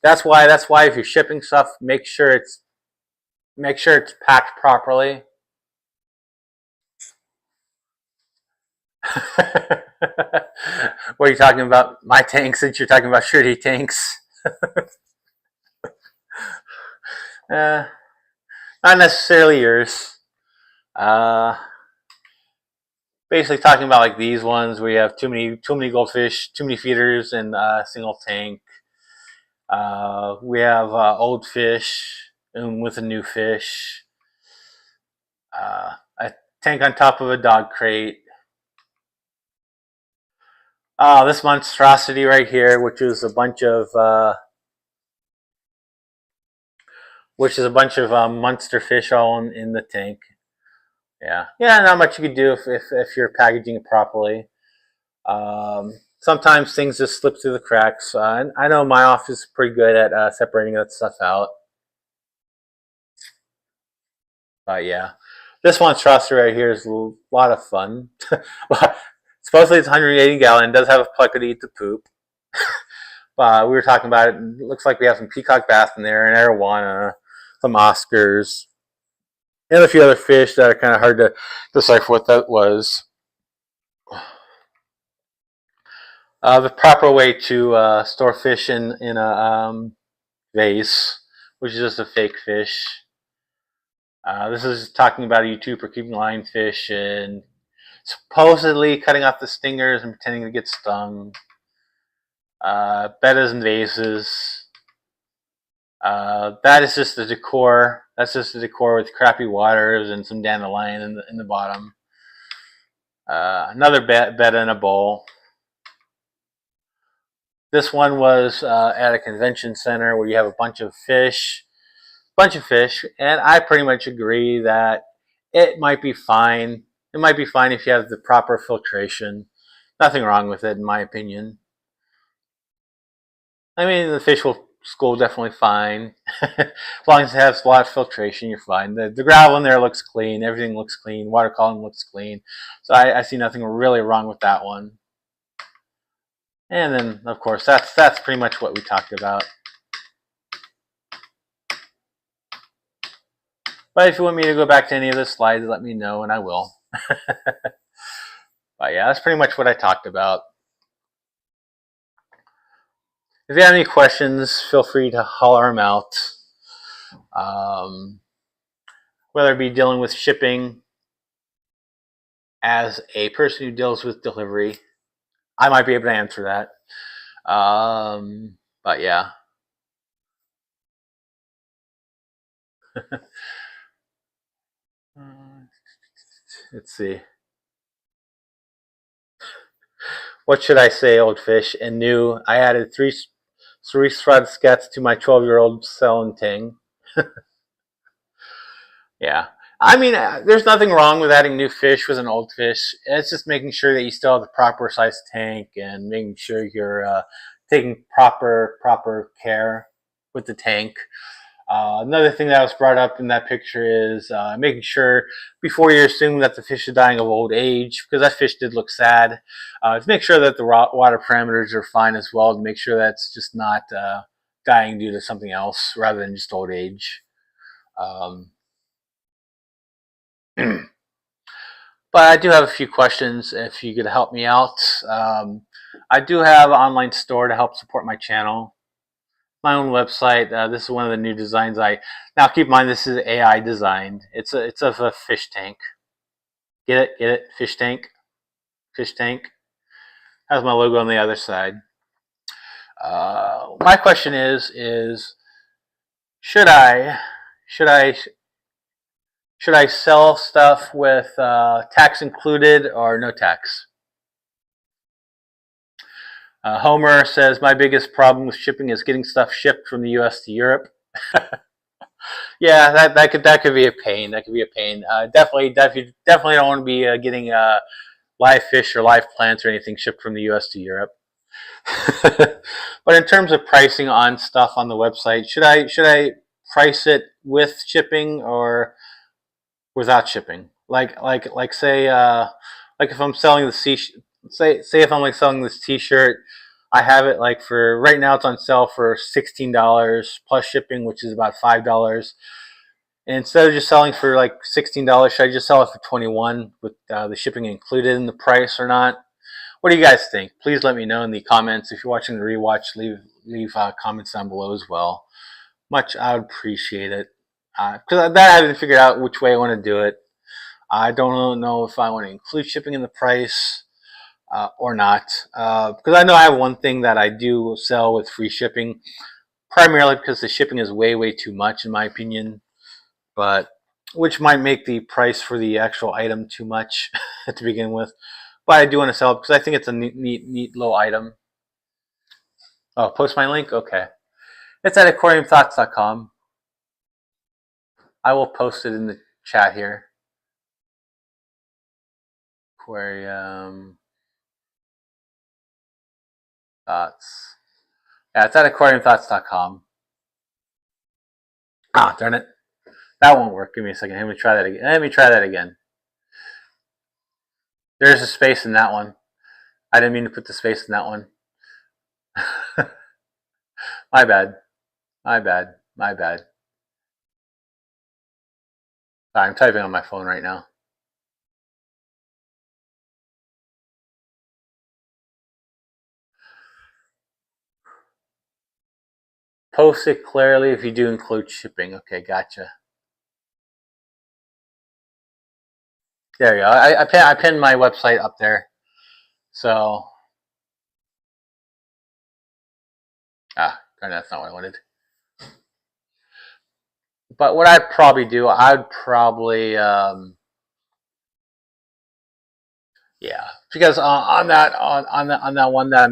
that's why if you're shipping stuff, make sure it's packed properly. What are you talking about? My tanks, since you're talking about surety tanks? uh, Not necessarily yours. Uh, Basically talking about like these ones where you have too many goldfish, too many feeders in a single tank. We have old fish with a new fish. A tank on top of a dog crate. This monstrosity right here, which is a bunch of monster fish all in the tank. Yeah, not much you could do if you're packaging it properly. Sometimes things just slip through the cracks. And I know my office is pretty good at separating that stuff out. But yeah, this monstrosity right here is a lot of fun. Supposedly it's 180 gallon. It does have a plucker to eat the poop. We were talking about it. It looks like we have some peacock bass in there, an arowana, some Oscars, and a few other fish that are kind of hard to decipher what that was. The proper way to store fish in a vase, which is just a fake fish. This is talking about a YouTuber keeping lionfish and supposedly cutting off the stingers and pretending to get stung. Bettas and vases. That is just the decor. That's just the decor with crappy waters and some dandelion in the bottom. Another Betta in a bowl. This one was at a convention center where you have a bunch of fish, and I pretty much agree that it might be fine. It might be fine if you have the proper filtration. Nothing wrong with it, in my opinion. I mean, the fish will school definitely fine. As long as it has a lot of filtration, you're fine. The gravel in there looks clean. Everything looks clean. Water column looks clean. So I see nothing really wrong with that one. And then, of course, that's pretty much what we talked about. But if you want me to go back to any of the slides, let me know, and I will. But yeah, that's pretty much what I talked about. If you have any questions, feel free to holler them out. Whether it be dealing with shipping, as a person who deals with delivery, I might be able to answer that. But yeah. Let's see. What should I say, old fish and new? I added three thread skets to my 12-year-old selling ting. Yeah. I mean, there's nothing wrong with adding new fish with an old fish. It's just making sure that you still have the proper size tank and making sure you're taking proper care with the tank. Another thing that was brought up in that picture is making sure before you assume that the fish is dying of old age, because that fish did look sad, to make sure that the water parameters are fine as well, to make sure that's just not dying due to something else rather than just old age. But I do have a few questions if you could help me out. I do have an online store to help support my channel. My own website. This is one of the new designs. Now keep in mind this is AI designed. It's of a fish tank. Get it? Fish tank. Has my logo on the other side. My question is should I sell stuff with tax included or no tax? Homer says, my biggest problem with shipping is getting stuff shipped from the U.S. to Europe. Yeah, that could be a pain. That could be a pain. Definitely don't want to be getting live fish or live plants or anything shipped from the U.S. to Europe. But in terms of pricing on stuff on the website, should I price it with shipping or without shipping? Like say like if I'm selling the say if I'm like selling this T-shirt, I have it like for right now it's on sale for $16 plus shipping, which is about $5. And instead of just selling for like $16, should I just sell it for $21 with the shipping included in the price or not? What do you guys think? Please let me know in the comments. If you're watching the rewatch, leave comments down below as well. Much I would appreciate it. Because that I haven't figured out which way I want to do it. I don't know if I want to include shipping in the price or not. Because I know I have one thing that I do sell with free shipping, primarily because the shipping is way too much in my opinion, but which might make the price for the actual item too much to begin with. But I do want to sell it because I think it's a neat little item. Oh, post my link? Okay. It's at aquariumthoughts.com. I will post it in the chat here. Aquarium thoughts. Yeah, it's at aquariumthoughts.com. Ah, darn it. That won't work. Give me a second. Let me try that again. There's a space in that one. I didn't mean to put the space in that one. My bad. Sorry, I'm typing on my phone right now. Post it clearly if you do include shipping. Okay, gotcha. There you go. I pinned my website up there. So, that's not what I wanted. But what I'd probably do, I'd probably, yeah, because on that one that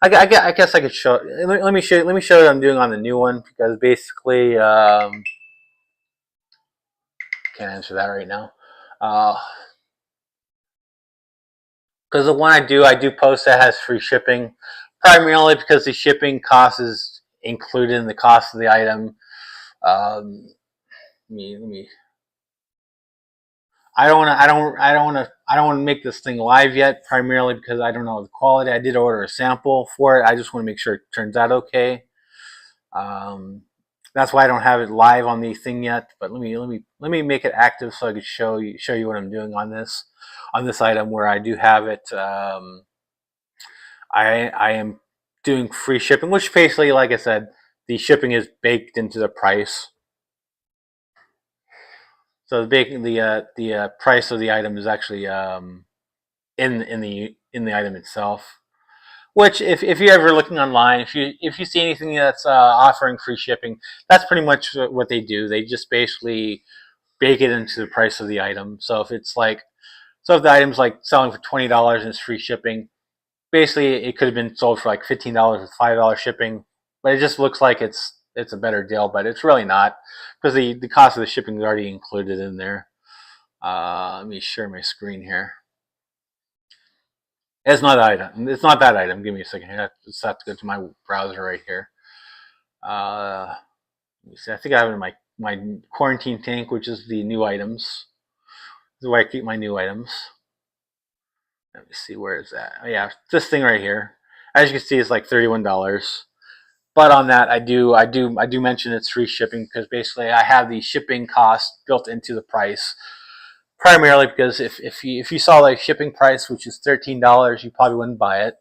I guess I could show. Let me show you what I'm doing on the new one, because basically, can't answer that right now. Because the one I do post that has free shipping, primarily because the shipping cost is included in the cost of the item. Let me. I don't want to make this thing live yet, primarily because I don't know the quality. I did order a sample for it. I just want to make sure it turns out okay. That's why I don't have it live on the thing yet. But let me make it active so I can show you what I'm doing on this item where I do have it. I am doing free shipping, which basically, like I said, the shipping is baked into the price. So the price of the item is actually in the item itself. Which, if you're ever looking online, if you see anything that's offering free shipping, that's pretty much what they do. They just basically bake it into the price of the item. So if it's like, if the item's like selling for $20 and it's free shipping, basically it could have been sold for like $15 with $5 shipping, but it just looks like it's a better deal, but it's really not, because the cost of the shipping is already included in there. Let me share my screen here. It's not that item. It's not that item. Give me a second. I just have to go to my browser right here. Let me see. I think I have it in my quarantine tank, which is the new items. This is where I keep my new items. Let me see, where is that? Oh yeah, this thing right here. As you can see, it's like $31. But on that, I do mention it's free shipping, because basically I have the shipping cost built into the price. Primarily because if you saw the shipping price, which is $13, you probably wouldn't buy it.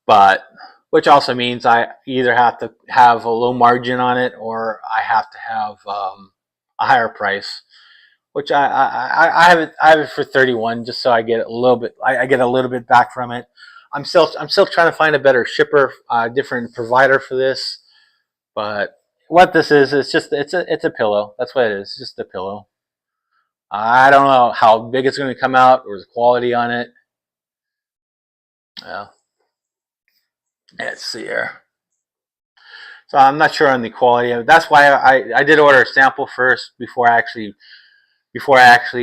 But which also means I either have to have a low margin on it, or I have to have a higher price. Which I have it for 31, just so I get a little bit. I get a little bit back from it. I'm still trying to find a better shipper, different provider for this. But what this is, it's a pillow. That's what it is. It's just a pillow. I don't know how big it's going to come out, or the quality on it. Yeah. Let's see here. So I'm not sure on the quality of it. That's why I did order a sample first before I actually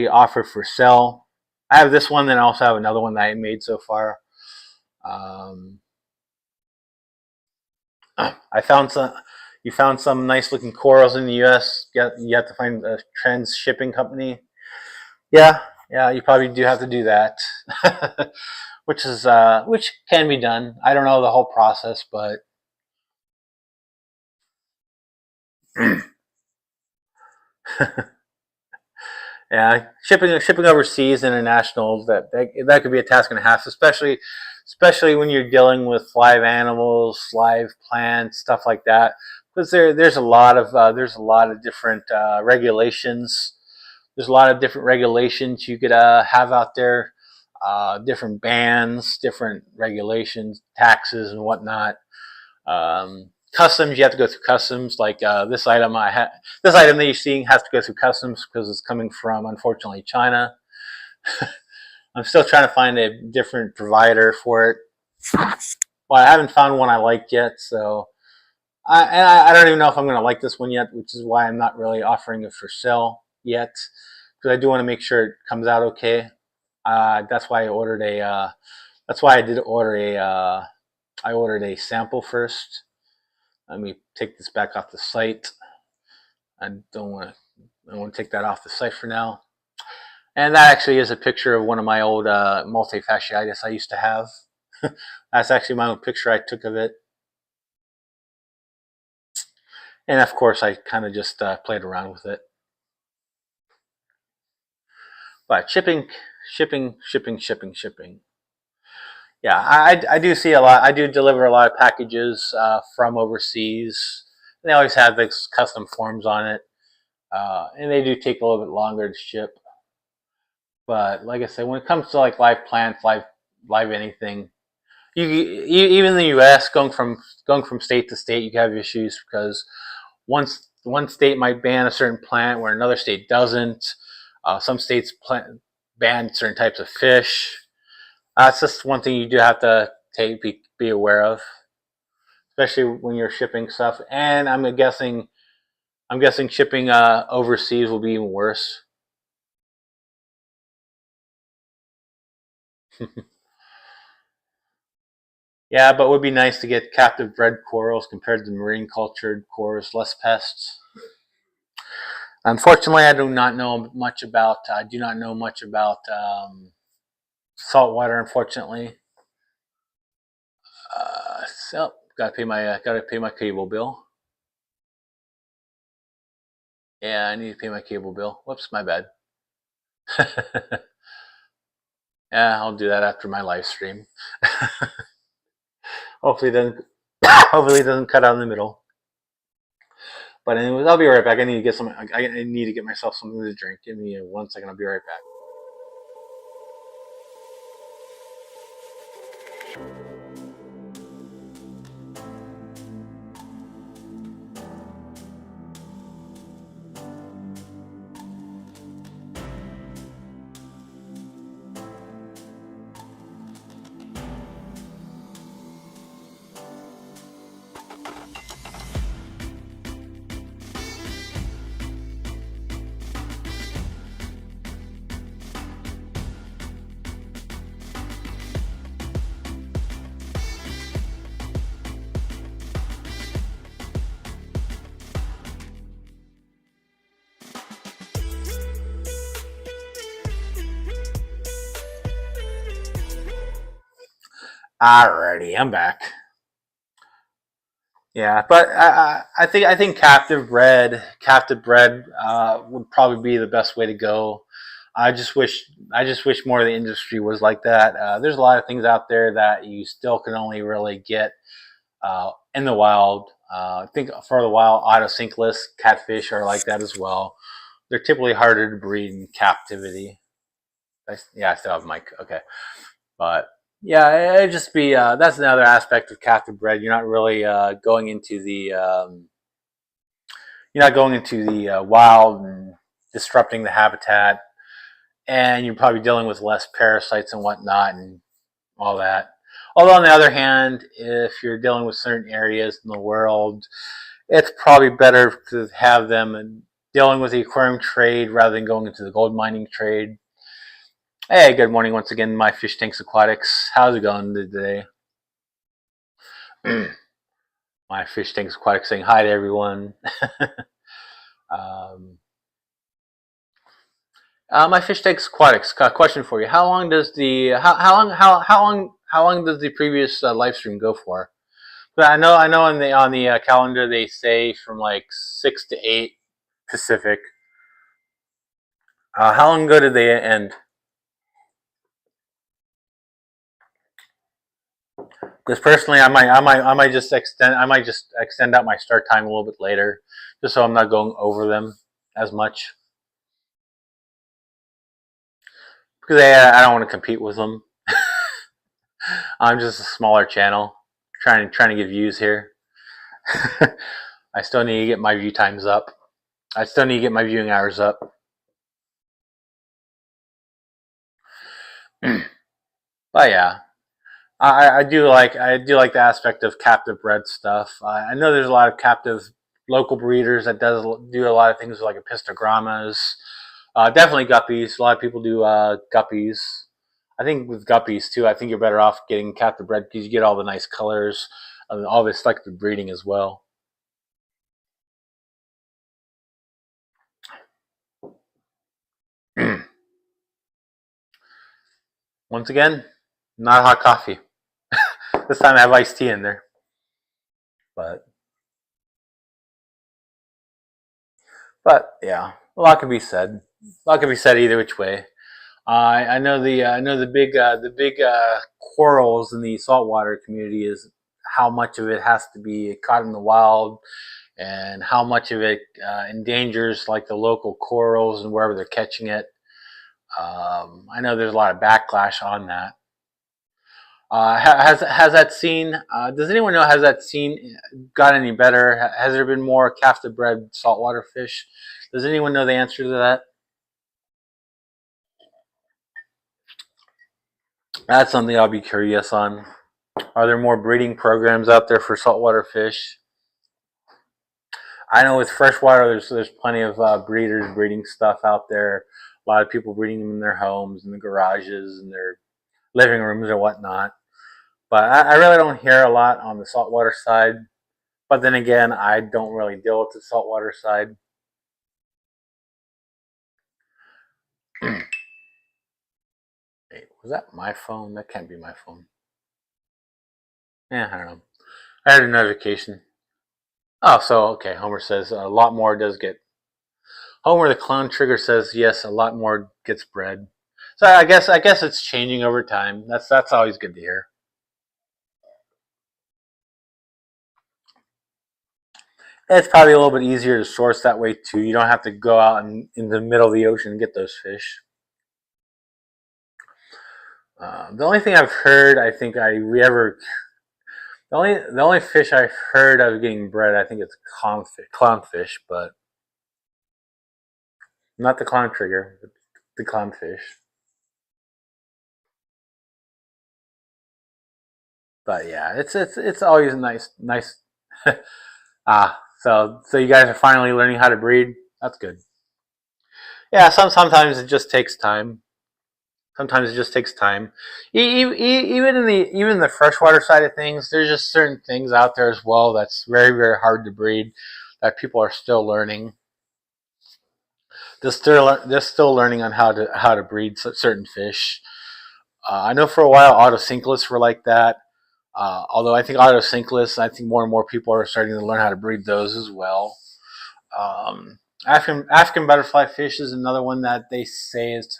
offer for sale. I have this one, then I also have another one that I made so far. I found some. You found some nice looking corals in the U.S. You have to find a trans shipping company. Yeah, you probably do have to do that, which can be done. I don't know the whole process, but Yeah, shipping overseas, international, that could be a task and a half, especially when you're dealing with live animals, live plants, stuff like that. Because there's a lot of different regulations. There's a lot of different regulations you could have out there, different bans, different regulations, taxes, and whatnot. Customs, you have to go through customs. Like this item this item that you're seeing has to go through customs because it's coming from, unfortunately, China. I'm still trying to find a different provider for it. Well, I haven't found one I like yet, so I don't even know if I'm going to like this one yet, which is why I'm not really offering it for sale yet, because I do want to make sure it comes out okay. That's why I ordered a. That's why I did order a. I ordered a sample first. Let me take this back off the site. I don't want to take that off the site for now. And that actually is a picture of one of my old multifasciitis I used to have. That's actually my own picture I took of it. And of course, I kind of just played around with it. But shipping. Yeah, I do see a lot. I do deliver a lot of packages from overseas. They always have this custom forms on it, and they do take a little bit longer to ship. But like I said, when it comes to like live plants, live anything, even in the U.S. going from state to state, you have issues because one state might ban a certain plant where another state doesn't. Some states ban certain types of fish. That's just one thing you do have to be aware of, especially when you're shipping stuff. And I'm guessing shipping overseas will be even worse. Yeah, but it would be nice to get captive bred corals compared to marine cultured corals, less pests. Unfortunately, I do not know much about. I do not know much about saltwater. Unfortunately, so gotta pay my cable bill. Yeah, I need to pay my cable bill. Whoops, my bad. Yeah, I'll do that after my live stream. Hopefully it doesn't cut out in the middle. But anyways, I'll be right back. I need to get myself something to drink. Give me 1 second. I'll be right back. Alrighty, I'm back. Yeah, but I think captive bred would probably be the best way to go. I just wish more of the industry was like that. There's a lot of things out there that you still can only really get in the wild. I think for the wild, autocinkless catfish are like that as well. They're typically harder to breed in captivity. Yeah, I still have mic. Okay, but yeah, it'd just be that's another aspect of captive bred. You're not really going into the wild and disrupting the habitat, and you're probably dealing with less parasites and whatnot and all that. Although on the other hand, if you're dealing with certain areas in the world, it's probably better to have them dealing with the aquarium trade rather than going into the gold mining trade. Hey, good morning once again, my Fish Tanks Aquatics. How's it going today? My Fish Tanks Aquatics saying hi to everyone. My Fish Tanks Aquatics. Question for you: How long does the previous live stream go for? But I know on the calendar they say from like 6 to 8 Pacific. How long ago did they end? Because personally, I might just extend out my start time a little bit later, just so I'm not going over them as much. Because I don't want to compete with them. I'm just a smaller channel, trying to get views here. I still need to get my view times up. I still need to get my viewing hours up. But yeah, I do like the aspect of captive bred stuff. I know there's a lot of captive local breeders that do a lot of things like epistogrammas. Definitely guppies. A lot of people do guppies. I think with guppies too, I think you're better off getting captive bred because you get all the nice colors, all the selective breeding as well. Once again, not hot coffee. This time I have iced tea in there. But yeah, a lot can be said. A lot can be said either which way. I know the big quarrels in the saltwater community is how much of it has to be caught in the wild, and how much of it endangers like the local corals and wherever they're catching it. I know there's a lot of backlash on that. Has that scene? Does anyone know, has that scene got any better? Has there been more captive bred saltwater fish? Does anyone know the answer to that? That's something I'll be curious on. Are there more breeding programs out there for saltwater fish? I know with freshwater, there's plenty of breeders breeding stuff out there. A lot of people breeding them in their homes, in the garages, in their living rooms, or whatnot. But I really don't hear a lot on the saltwater side. But then again, I don't really deal with the saltwater side. Wait, was that my phone? That can't be my phone. Yeah, I don't know. I had a notification. Oh, so okay. Homer says a lot more does get. Homer the clone trigger says yes, a lot more gets bred. So I guess it's changing over time. That's always good to hear. It's probably a little bit easier to source that way too. You don't have to go out in the middle of the ocean and get those fish. The only thing I've heard, I think we ever the only fish I've heard of getting bred, I think it's clownfish, but not the clown trigger, but the clownfish. But yeah, it's always nice. So you guys are finally learning how to breed. That's good. Yeah, sometimes it just takes time. Sometimes it just takes time. Even in the freshwater side of things, there's just certain things out there as well that's very hard to breed that people are still learning. They're still learning on how to breed certain fish. I know for a while autosynclists were like that. Although I think autosynclists, I think more and more people are starting to learn how to breed those as well. Um, African butterfly fish is another one that they say is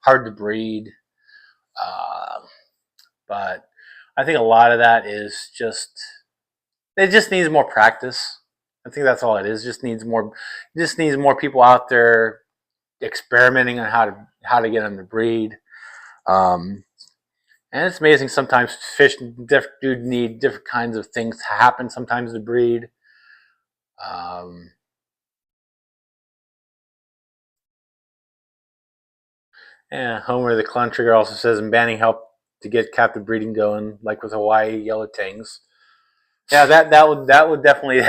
hard to breed. Uh, but I think a lot of that is it just needs more practice. I think that's all it is. It just needs more people out there experimenting on how to get them to breed. Um, and it's amazing sometimes fish do need different kinds of things to happen sometimes to breed. Um, yeah, Homer the Clown Trigger also says, and banning help to get captive breeding going, like with Hawaii yellow tangs. Yeah, that would definitely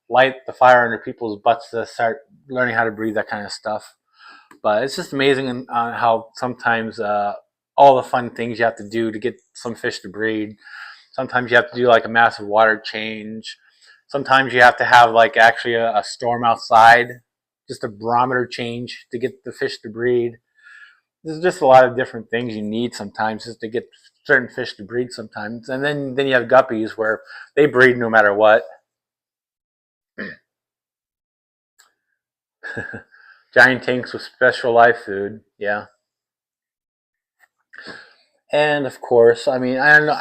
light the fire under people's butts to start learning how to breed that kind of stuff. But it's just amazing how sometimes all the fun things you have to do to get some fish to breed. Sometimes you have to do like a massive water change. Sometimes you have to have like actually a storm outside, just a barometer change to get the fish to breed. There's just a lot of different things you need sometimes just to get certain fish to breed sometimes. And then you have guppies where they breed no matter what. Giant tanks with special live food, yeah. And of course, I mean, I don't know,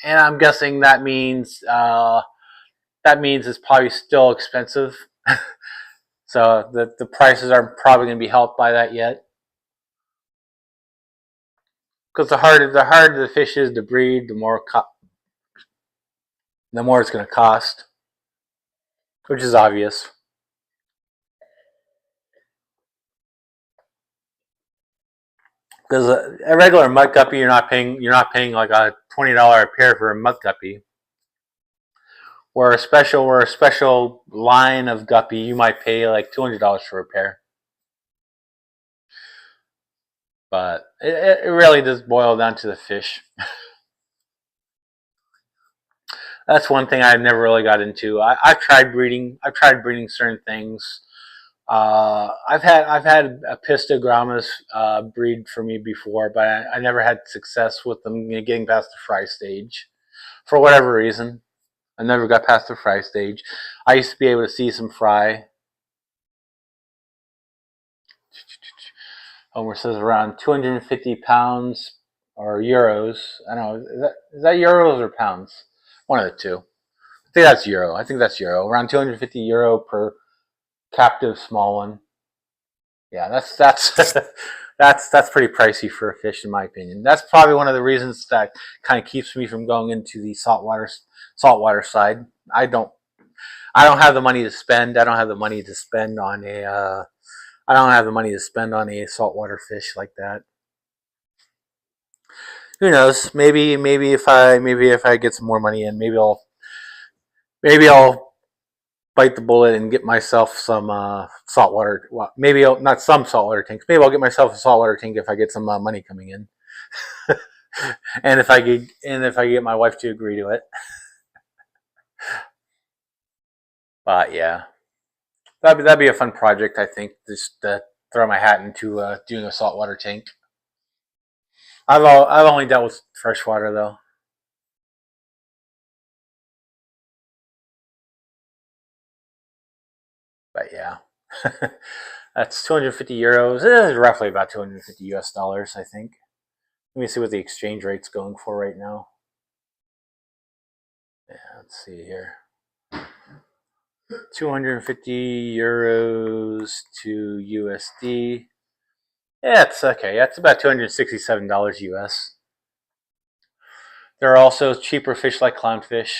and I'm guessing that means it's probably still expensive. So the prices aren't probably going to be helped by that yet. Because the harder the fish is to breed, the more it's going to cost, which is obvious. Because a regular mud guppy, you're not paying like a $20 a pair for a mud guppy. Or a special line of guppy, you might pay like $200 for a pair. But it really does boil down to the fish. That's one thing I never really got into. I've tried breeding. Certain things. I've had a Pistogramas breed for me before, but I never had success with them getting past the fry stage. For whatever reason, I never got past the fry stage. I used to be able to see some fry. Homer says around 250 pounds or euros. I don't know. Is that euros or pounds? One of the two. I think that's euro. Around 250 euro per captive small one. Yeah, that's that's pretty pricey for a fish, in my opinion. That's probably one of the reasons that kind of keeps me from going into the saltwater side. I don't have the money to spend. I don't have the money to spend on a saltwater fish like that. Who knows? Maybe if I get some more money in, maybe I'll bite the bullet and get myself some saltwater. Well, maybe not some saltwater tanks. Maybe I'll get myself a saltwater tank if I get some money coming in, and if I get my wife to agree to it. But yeah, that'd be a fun project. I think just throw my hat into doing a saltwater tank. I've only dealt with freshwater though. But yeah, that's 250 euros. It is roughly about 250 US dollars, I think. Let me see what the exchange rate's going for right now. Yeah, let's see here. 250 euros to USD. Yeah, it's okay. That's about $267 US. There are also cheaper fish like clownfish.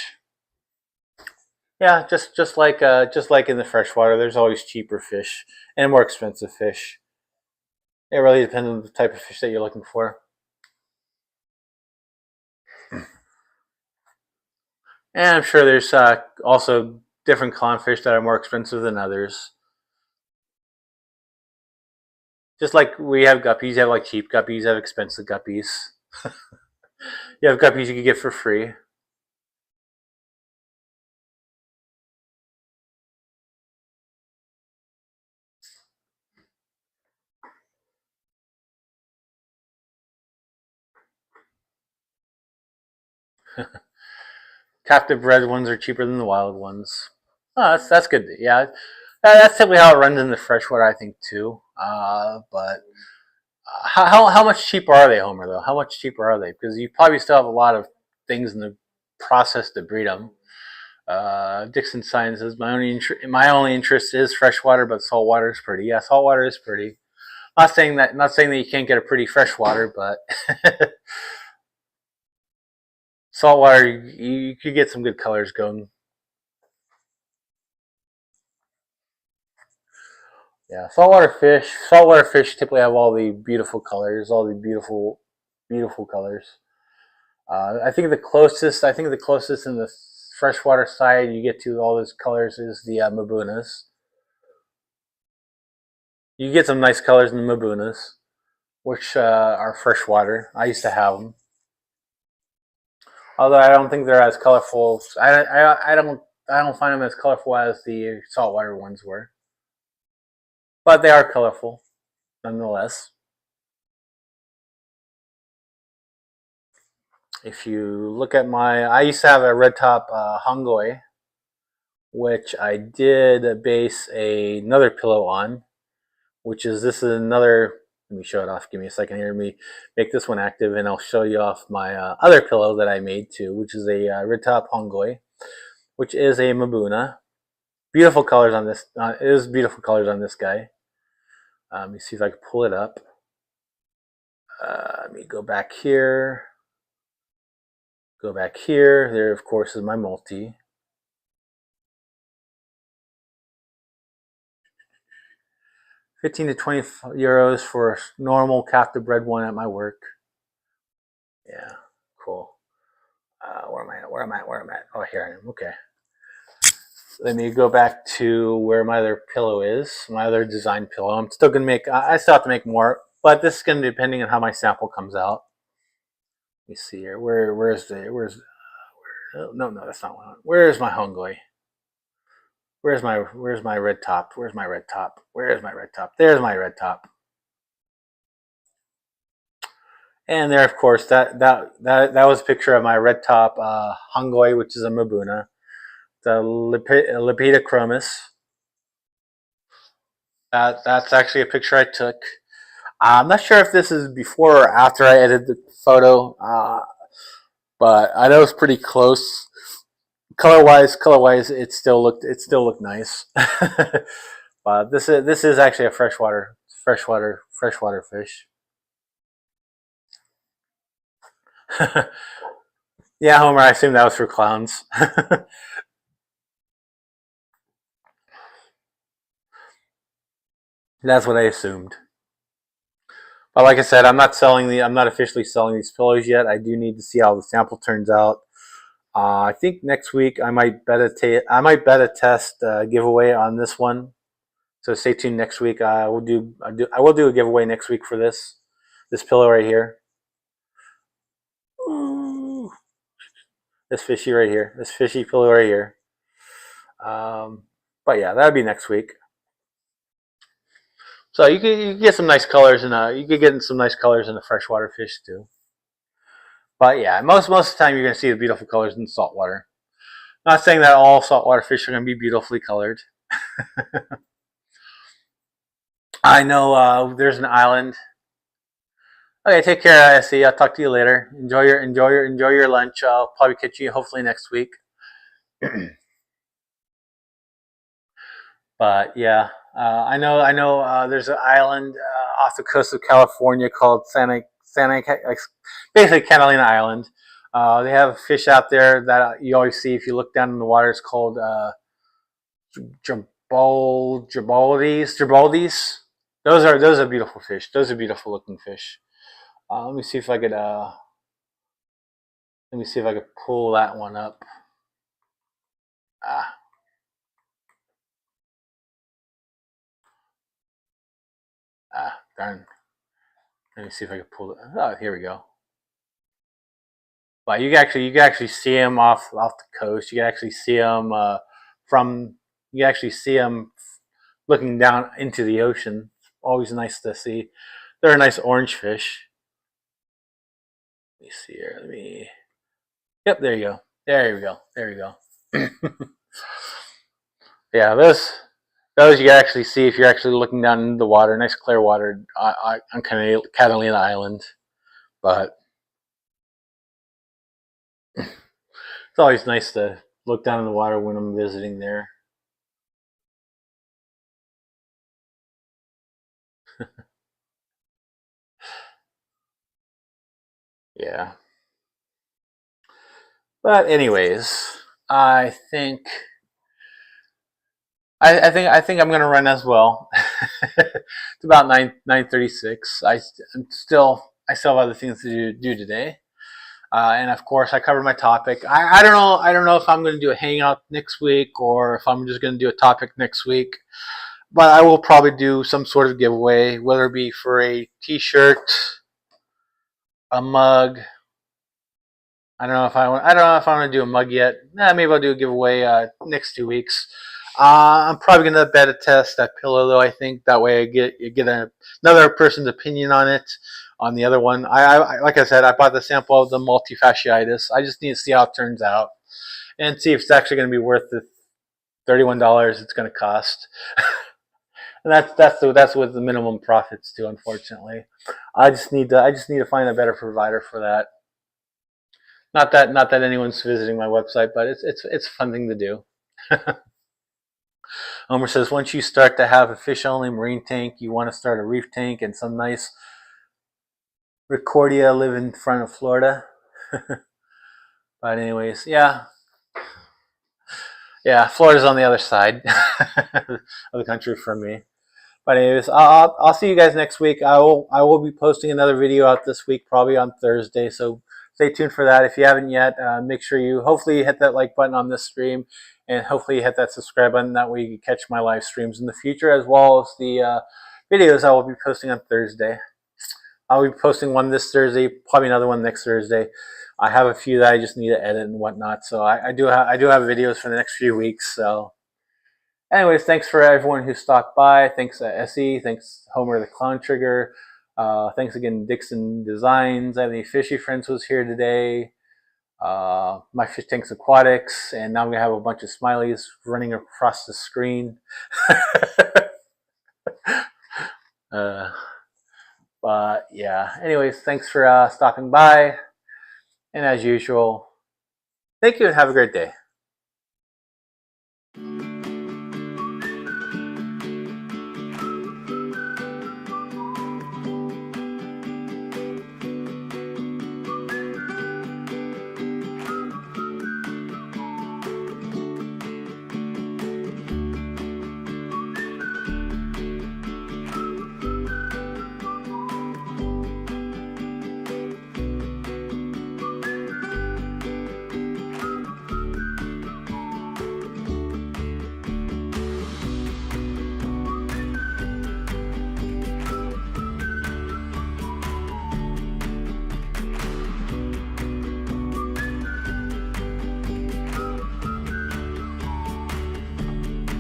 Yeah, just like in the freshwater, there's always cheaper fish and more expensive fish. It really depends on the type of fish that you're looking for. And I'm sure there's also different clownfish that are more expensive than others. Just like we have guppies, you have like cheap guppies, you have expensive guppies. You have guppies you can get for free. Captive bred ones are cheaper than the wild ones. Oh, that's good. Yeah, that's typically how it runs in the freshwater, I think too. But how much cheaper are they, Homer? Though, how much cheaper are they? Because you probably still have a lot of things in the process to breed them. Dixon Sign says my only interest is freshwater, but saltwater is pretty. Yeah, saltwater is pretty. Not saying that you can't get a pretty freshwater, but saltwater you could get some good colors going. Yeah, saltwater fish typically have all the beautiful colors, beautiful colors. I think the closest in the freshwater side you get to all those colors is the Mabunas. You get some nice colors in the Mabunas, which are freshwater. I used to have them, although I don't think they're as colorful. I don't find them as colorful as the saltwater ones were, but they are colorful nonetheless. if you look at I used to have a red top hongoi, which I did base another pillow on, which is this is another. Let me show it off. Give me a second here. Let me make this one active, and I'll show you off my other pillow that I made too, which is a red top hongoi, which is a Mabuna. Beautiful colors on this. It is beautiful colors on this guy. Let me see if I can pull it up. Let me go back here. Go back here. There, of course, is my multi. €15 to €20 for a normal captive bred one at my work. Yeah, cool. Where am I at? Where am I at? Where am I at? Oh, here I am. Okay. Let me go back to where my other pillow is, my other design pillow. I'm still going to make, I still have to make more, but this is going to be depending on how my sample comes out. Let me see here. No, that's not one. Where's my hongoi? Where's my red top? Where's my red top? Where's my red top? There's my red top. And there, of course, that was a picture of my red top hongoi, which is a Mabuna. The Lepidachromis. That's actually a picture I took. I'm not sure if this is before or after I edited the photo, but I know it's pretty close. Color wise, it still looked nice. But this is actually a freshwater fish. Yeah, Homer, I assume that was for clowns. That's what I assumed. But like I said, I'm not officially selling these pillows yet. I do need to see how the sample turns out. I think next week I might Betta test giveaway on this one. So stay tuned next week. I will do a giveaway next week for this pillow right here. Ooh. This fishy right here. This fishy pillow right here. But yeah, that'll be next week. So you can get some nice colors you could get some nice colors in the freshwater fish too. But yeah, most of the time you're going to see the beautiful colors in saltwater. Not saying that all saltwater fish are going to be beautifully colored. I know there's an island. Okay, take care, ISC. I'll talk to you later. Enjoy your lunch. I'll probably catch you hopefully next week. But yeah, I know. There's an island off the coast of California called basically Catalina Island. They have fish out there that you always see if you look down in the water. It's called Gerbaldes. Those are beautiful fish. Those are beautiful looking fish. Let me see if I could pull that one up. Darn. Let me see if I can pull it. Oh, here we go. But you can actually see them off the coast. You can actually see them looking down into the ocean. Always nice to see. They're a nice orange fish. Let me see here. Yep, there you go. There we go. Yeah, those you can actually see if you're actually looking down into the water. Nice clear water on Catalina Island. But it's always nice to look down in the water when I'm visiting there. Yeah. But anyways, I think I'm gonna run as well. It's about 9:36. I still have other things to do today. And of course, I covered my topic. I don't know if I'm going to do a hangout next week or if I'm just going to do a topic next week. But I will probably do some sort of giveaway, whether it be for a T-shirt, a mug. I don't know if I want to do a mug yet. Maybe I'll do a giveaway next 2 weeks. I'm probably going to beta test that pillow though. I think that way I get another person's opinion on it. on the other one. I like I said, I bought the sample of the multifasciitis. I just need to see how it turns out and see if it's actually going to be worth the $31 it's going to cost. And that's with the minimum profits too. Unfortunately, I just need to find a better provider for that. Not that anyone's visiting my website, but it's a fun thing to do. Homer says, once you start to have a fish-only marine tank, you want to start a reef tank and some nice Ricordia live in front of Florida. But anyways, yeah, Florida's on the other side of the country from me. But anyways, I'll see you guys next week. I will be posting another video out this week, probably on Thursday. So stay tuned for that. If you haven't yet, make sure you hopefully hit that like button on this stream, and hopefully you hit that subscribe button. That way you can catch my live streams in the future, as well as the videos I will be posting on Thursday. I'll be posting one this Thursday, probably another one next Thursday. I have a few that I just need to edit and whatnot. So I do have videos for the next few weeks. So anyways, thanks for everyone who stopped by. Thanks Essie. Thanks Homer the Clown Trigger. Thanks again Dixon Designs. Any Fishy Friends was here today. My Fish Tanks Aquatics. And now I'm going to have a bunch of smileys running across the screen. But yeah, anyways, thanks for stopping by. And as usual, thank you and have a great day.